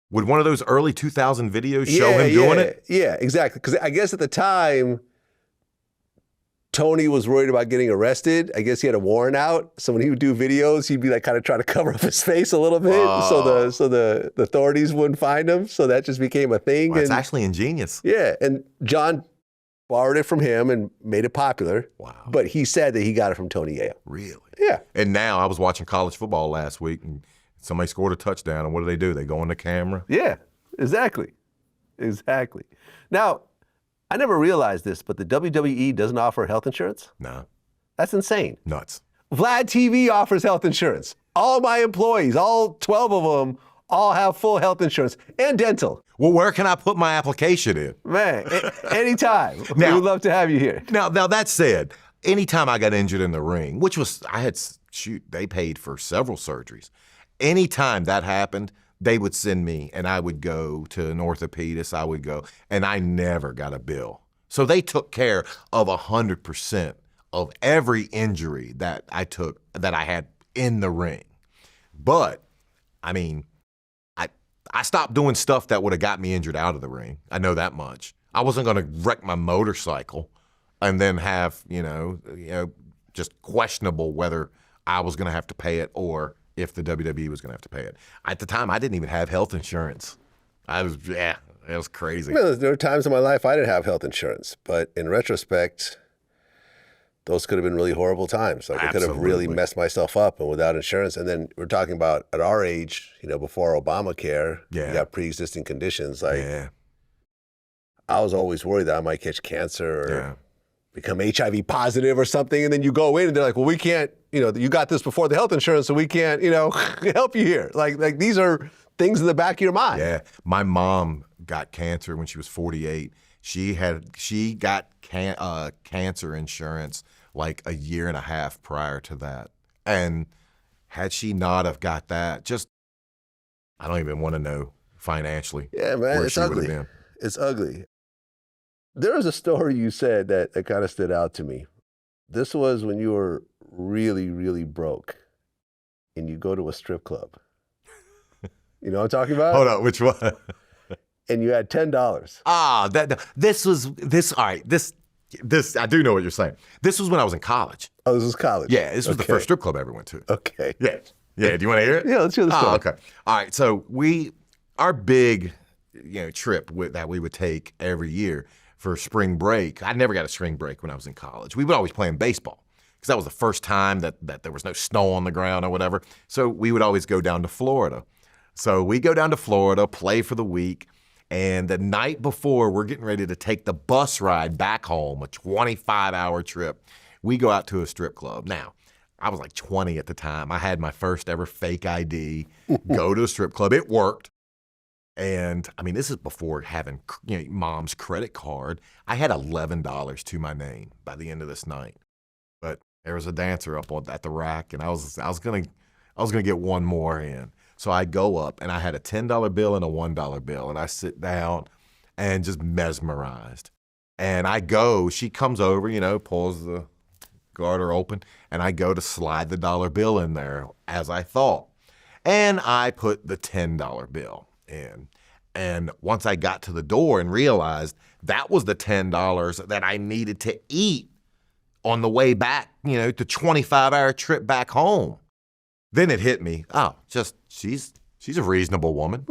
Would one of those early 2000 videos show him doing it? Yeah, exactly. Because I guess at the time, Tony was worried about getting arrested. I guess he had a warrant out. So when he would do videos, he'd be like kind of trying to cover up his face a little bit so the authorities wouldn't find him. So that just became a thing. Well, it's actually ingenious. Yeah, and John borrowed it from him and made it popular. Wow. But he said that he got it from Tony Yayo. Really? Yeah. And now I was watching college football last week and somebody scored a touchdown, and what do? They go on the camera? Yeah, exactly. Now, I never realized this, but the WWE doesn't offer health insurance? No. That's insane. Nuts. VladTV offers health insurance. All my employees, all 12 of them, all have full health insurance and dental. Well, where can I put my application in? Man, anytime. Now, we'd love to have you here. Now that said, anytime I got injured in the ring, which was, they paid for several surgeries. Anytime that happened, they would send me and I would go to an orthopedist, and I never got a bill. So they took care of 100% of every injury that I had in the ring. But, I mean, I stopped doing stuff that would have got me injured out of the ring. I know that much. I wasn't going to wreck my motorcycle and then have, just questionable whether I was going to have to pay it or if the WWE was going to have to pay it. At the time, I didn't even have health insurance. It was crazy. There were times in my life I didn't have health insurance, but in retrospect, those could have been really horrible times. Like I could have really messed myself up and without insurance. And then we're talking about at our age, before Obamacare, you got pre-existing conditions. I was always worried that I might catch cancer or become HIV positive or something. And then you go in and they're like, well, we can't, you got this before the health insurance, so we can't, help you here. Like these are things in the back of your mind. Yeah. My mom got cancer when she was 48. She got cancer insurance like a year and a half prior to that. And had she not have got that, I don't even want to know financially. Yeah, man, it's ugly. It's ugly. There was a story you said that kind of stood out to me. This was when you were really, really broke and you go to a strip club. You know what I'm talking about? Hold on, which one? And you had $10. All right. I do know what you're saying. This was when I was in college. Oh, this was college. Yeah, this was the first strip club I ever went to. Okay. Yeah. Yeah, do you want to hear it? Yeah, let's hear the story. Oh, okay. All right, so our big, trip that we would take every year for spring break. I never got a spring break when I was in college. We would always play in baseball because that was the first time that there was no snow on the ground or whatever. So we would always go down to Florida. So we go down to Florida, play for the week, and the night before we're getting ready to take the bus ride back home, a 25-hour trip, we go out to a strip club. Now, I was like 20 at the time. I had my first ever fake ID, go to a strip club. It worked. And I mean, this is before having mom's credit card. I had $11 to my name by the end of this night. But there was a dancer up at the rack, and I was gonna get one more in. So I go up, and I had a $10 bill and a $1 bill, and I sit down and just mesmerized. And she comes over, pulls the garter open, and I go to slide the dollar bill in there as I thought. And I put the $10 bill in. And once I got to the door and realized that was the $10 that I needed to eat on the way back, the 25-hour trip back home, then it hit me. Oh, she's a reasonable woman.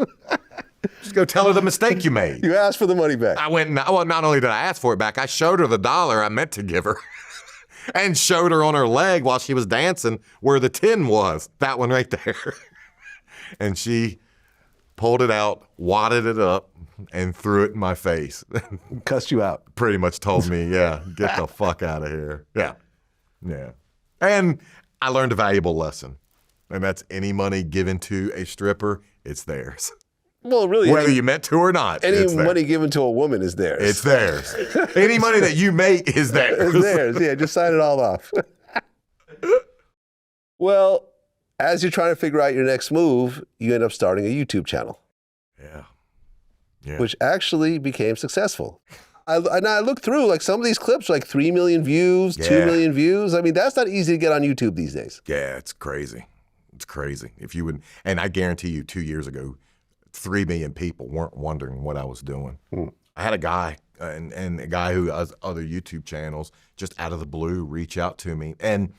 Just go tell her the mistake you made. You asked for the money back. I went, well, not only did I ask for it back, I showed her the dollar I meant to give her and showed her on her leg while she was dancing where the 10 was, that one right there. And she pulled it out, wadded it up, and threw it in my face. Cussed you out. Pretty much told me, yeah, get the fuck out of here. Yeah. Yeah. And I learned a valuable lesson. And that's any money given to a stripper, it's theirs. Well, really, whether you meant to or not. Any money given to a woman is theirs. It's theirs. Any money that you make is theirs. It's theirs. Yeah, just sign it all off. Well, as you're trying to figure out your next move, you end up starting a YouTube channel. Yeah. Which actually became successful. I looked through, like, some of these clips are like 3 million views, 2 million views. I mean, that's not easy to get on YouTube these days. Yeah, it's crazy. It's crazy. And I guarantee you 2 years ago, 3 million people weren't wondering what I was doing. I had a guy and a guy who has other YouTube channels just out of the blue reach out to me, and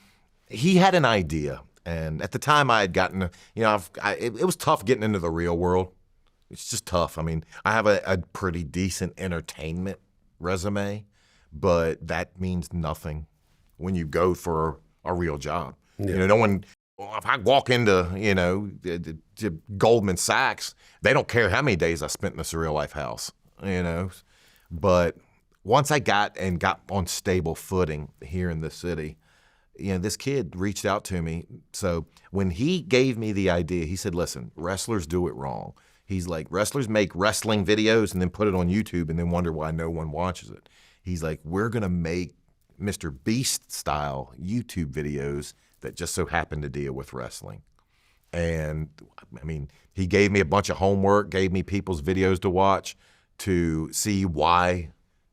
he had an idea. And at the time I had gotten, it was tough getting into the real world. It's just tough. I mean, I have a pretty decent entertainment resume, but that means nothing when you go for a real job. Yeah. No one. If I walk into, Goldman Sachs, they don't care how many days I spent in a surreal life house, But once I got on stable footing here in the city, this kid reached out to me. So when he gave me the idea, he said, listen, wrestlers do it wrong. He's like, wrestlers make wrestling videos and then put it on YouTube and then wonder why no one watches it. He's like, we're going to make Mr. Beast style YouTube videos that just so happen to deal with wrestling. And I mean, he gave me a bunch of homework, gave me people's videos to watch to see why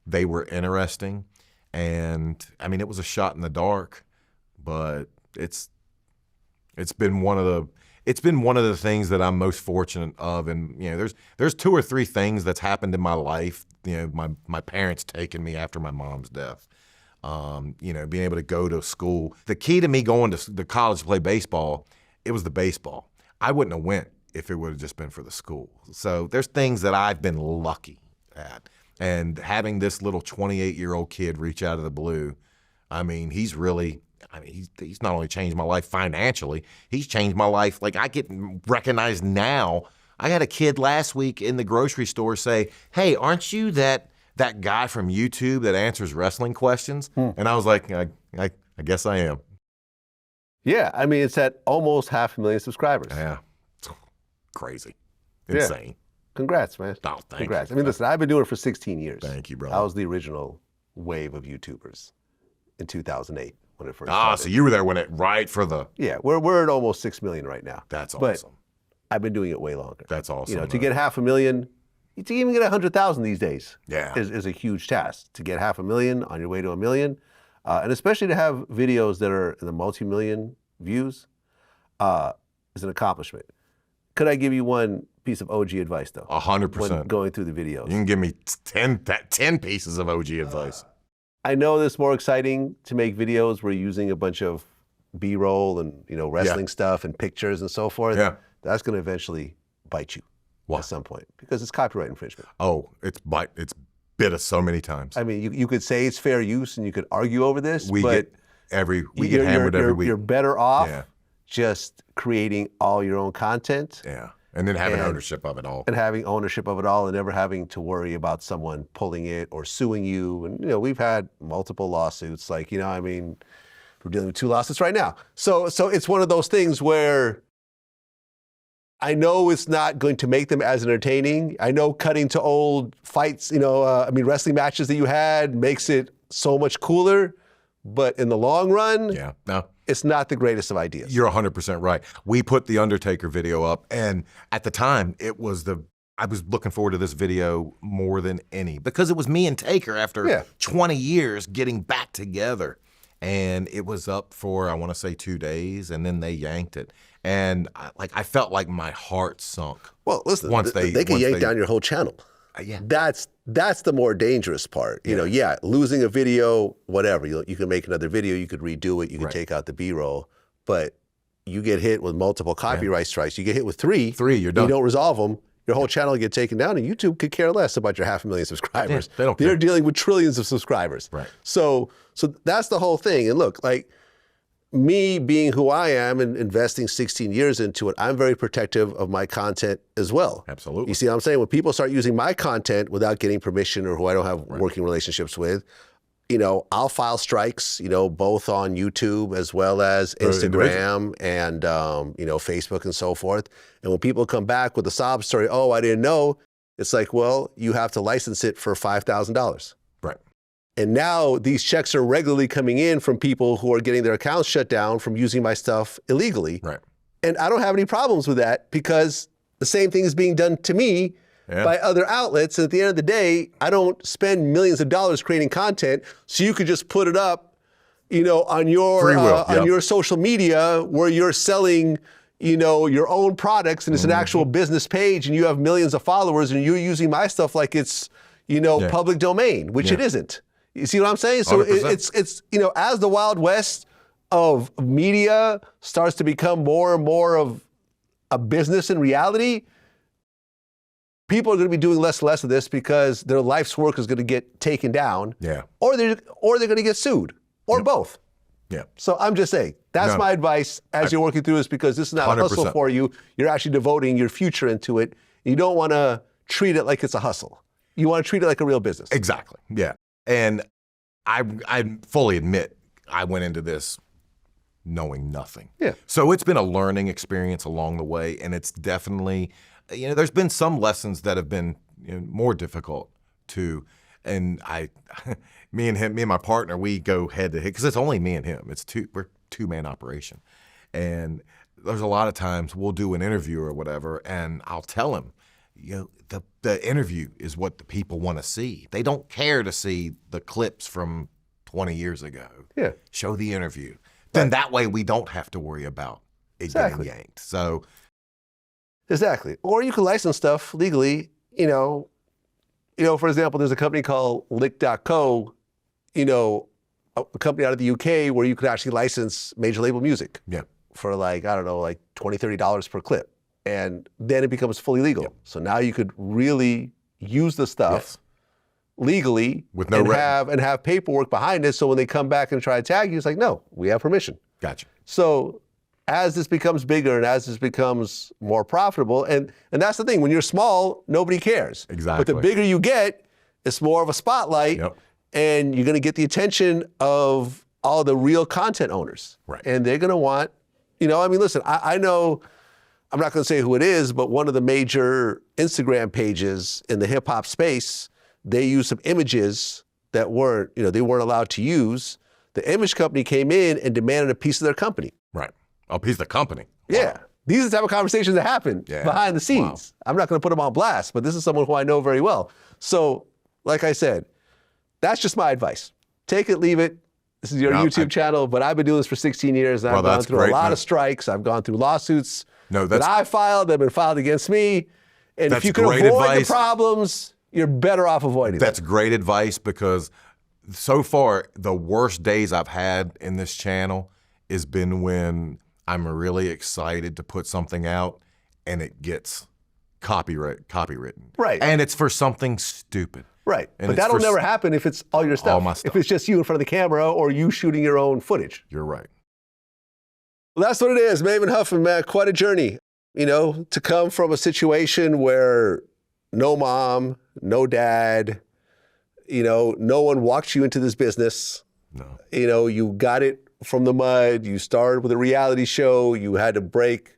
they were interesting. And I mean, it was a shot in the dark, but it's been one of the things that I'm most fortunate of. And there's 2 or 3 things that's happened in my life. My parents taking me after my mom's death. Being able to go to school. The key to me going to the college to play baseball, it was the baseball. I wouldn't have went if it would have just been for the school. So there's things that I've been lucky at. And having this little 28-year-old kid reach out of the blue, I mean, he's not only changed my life financially, he's changed my life. Like, I get recognized now. I had a kid last week in the grocery store say, hey, aren't you that guy from YouTube that answers wrestling questions? And I was like, I guess I am. Yeah, I mean, it's at almost 500,000 subscribers. Yeah, it's crazy, insane. Yeah. Congrats, man. Oh, thank Congrats. you. I mean, listen, I've been doing it for 16 years. Thank you, brother. I was the original wave of YouTubers in 2008 when it first started. So you were there when right for the... Yeah, we're at almost 6 million right now. That's but awesome. I've been doing it way longer. That's awesome. To get 500,000, to even get 100,000 these days yeah. is a huge task. To get 500,000 on your way to 1 million, and especially to have videos that are in the multi-million views is an accomplishment. Could I give you one piece of OG advice, though? 100%. When going through the videos. You can give me 10 pieces of OG advice. I know it's more exciting to make videos where you're using a bunch of B-roll and wrestling stuff and pictures and so forth. Yeah. That's going to eventually bite you at some point because it's copyright infringement. Oh, it's bit us so many times. I mean, you could say it's fair use and you could argue over this. We but get hammered every week. You're better off just creating all your own content. Yeah. And then having ownership of it all. And having ownership of it all and never having to worry about someone pulling it or suing you. And, we've had multiple lawsuits. Like, I mean, we're dealing with 2 lawsuits right now. So it's one of those things where I know it's not going to make them as entertaining. I know cutting to old fights, wrestling matches that you had makes it so much cooler. But in the long run, it's not the greatest of ideas. You're 100% right. We put the Undertaker video up, and at the time, I was looking forward to this video more than any because it was me and Taker after 20 years getting back together. And it was up for, I want to say 2 days, and then they yanked it. And I felt like my heart sunk. Well, listen, they can yank down your whole channel. Yeah. That's the more dangerous part. Losing a video, whatever. You can make another video, you could redo it, you can take out the B-roll, but you get hit with multiple copyright strikes. You get hit with 3. You're done. You don't resolve them, your whole channel will get taken down, and YouTube could care less about your 500,000 subscribers. Yeah, they don't care. They're dealing with trillions of subscribers. Right. So that's the whole thing. And look, like me being who I am and investing 16 years into it, I'm very protective of my content as well. Absolutely. You see what I'm saying? When people start using my content without getting permission or who I don't have working relationships with, I'll file strikes, both on YouTube as well as Instagram and, Facebook and so forth. And when people come back with a sob story, oh, I didn't know, it's like, well, you have to license it for $5,000. Right. And now these checks are regularly coming in from people who are getting their accounts shut down from using my stuff illegally. Right. And I don't have any problems with that because the same thing is being done to me by other outlets. And at the end of the day, I don't spend millions of dollars creating content so you could just put it up, on your on your social media where you're selling, your own products and it's an actual business page and you have millions of followers and you're using my stuff like it's, public domain, which it isn't. You see what I'm saying? So it's as the Wild West of media starts to become more and more of a business in reality, people are going to be doing less and less of this because their life's work is going to get taken down. Yeah. Or they're going to get sued, or both. Yeah. So I'm just saying, that's my advice as you're working through this, because this is not 100%. A hustle for you. You're actually devoting your future into it. You don't want to treat it like it's a hustle. You want to treat it like a real business. Exactly. Yeah. And I fully admit I went into this knowing nothing. Yeah. So it's been a learning experience along the way, and it's definitely, there's been some lessons that have been more difficult too. And me and my partner, we go head to head because it's only me and him. We're 2-man operation, and there's a lot of times we'll do an interview or whatever, and I'll tell him, the interview is what the people want to see. They don't care to see the clips from 20 years ago. Yeah. Show the interview. Then that way we don't have to worry about it getting yanked. So. Exactly. Or you can license stuff legally, for example, there's a company called Lick.co, a company out of the UK where you could actually license major label music for like $20, $30 per clip. And then it becomes fully legal. Yep. So now you could really use the stuff legally with no and have paperwork behind it. So when they come back and try to tag you, it's like, no, we have permission. Gotcha. So as this becomes bigger and as this becomes more profitable, and that's the thing, when you're small, nobody cares. Exactly. But the bigger you get, it's more of a spotlight, and you're going to get the attention of all the real content owners. Right. And they're going to want, listen, I know, I'm not going to say who it is, but one of the major Instagram pages in the hip hop space, they used some images that weren't, they weren't allowed to use. The image company came in and demanded a piece of their company. Right. A piece of the company. Yeah. Wow. These are the type of conversations that happen behind the scenes. Wow. I'm not going to put them on blast, but this is someone who I know very well. So, like I said, that's just my advice. Take it, leave it. This is your YouTube channel, but I've been doing this for 16 years, and I've gone through a lot of strikes. I've gone through lawsuits that I filed, that have been filed against me. And if you can avoid the problems, you're better off avoiding them. That's great advice, because So far, the worst days I've had in this channel has been when I'm really excited to put something out and it gets copywritten. Right. And it's for something stupid. Right. And But it's that'll for never happen if it's all your stuff. all my stuff. If it's just you in front of the camera or you shooting your own footage. You're right. Well, that's what it is. Maven Huffman, man, quite a journey. You know, to come from a situation where no mom, no dad, you know, no one walked you into this business. No. You know, you got it from the mud. You started with a reality show. You had to break,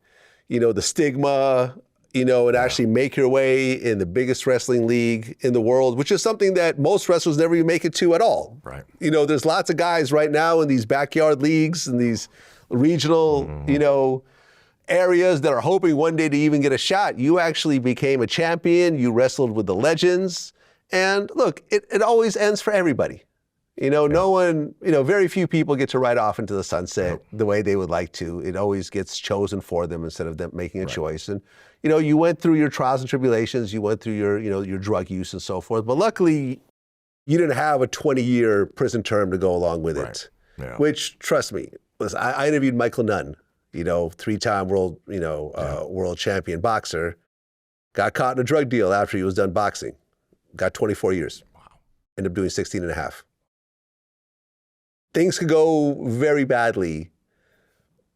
you know, the stigma, you know, and actually make your way in the biggest wrestling league in the world, which is something that most wrestlers never even make it to at all. Right. You know, there's lots of guys right now in these backyard leagues and these regional, you know, areas that are hoping one day to even get a shot. You actually became a champion. You wrestled with the legends. And look, it always ends for everybody. You know, no one, you know, very few people get to ride off into the sunset the way they would like to. It always gets chosen for them instead of them making a choice. And, you know, you went through your trials and tribulations. You went through your, you know, your drug use and so forth. But luckily, you didn't have a 20-year prison term to go along with it. Yeah. Which, trust me, listen, I interviewed Michael Nunn, you know, 3-time world, you know, world champion boxer. Got caught in a drug deal after he was done boxing. Got 24 years. Wow. Ended up doing 16 and a half. Things could go very badly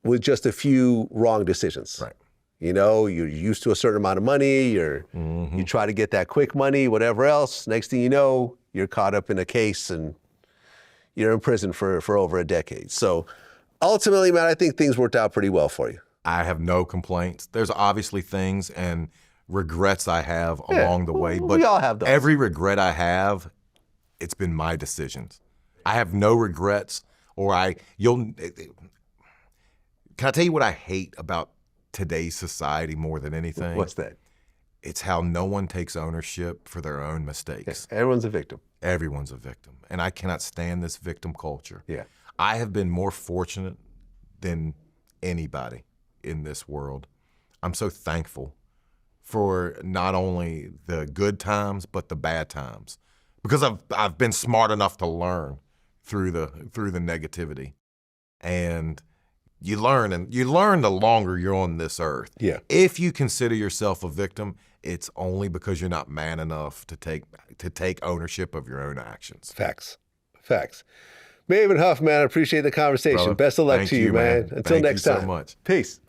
with just a few wrong decisions. Right. You know, you're used to a certain amount of money, you try to get that quick money, whatever else. Next thing you know, you're caught up in a case and you're in prison for over a decade. So ultimately, man, I think things worked out pretty well for you. I have no complaints. There's obviously things and regrets I have along the way, but we all have those. Every regret I have, it's been my decisions. I have no regrets, can I tell you what I hate about today's society more than anything? What's that? It's how no one takes ownership for their own mistakes. Everyone's a victim. Everyone's a victim. And I cannot stand this victim culture. Yeah. I have been more fortunate than anybody in this world. I'm so thankful for not only the good times, but the bad times. Because I've been smart enough to learn through the negativity. And you learn the longer you're on this earth. Yeah. If you consider yourself a victim, it's only because you're not man enough to take ownership of your own actions. Facts. Maven Huffman, I appreciate the conversation. Brother, Best of luck thank to you, man. Until Thank next you time. so much. Peace.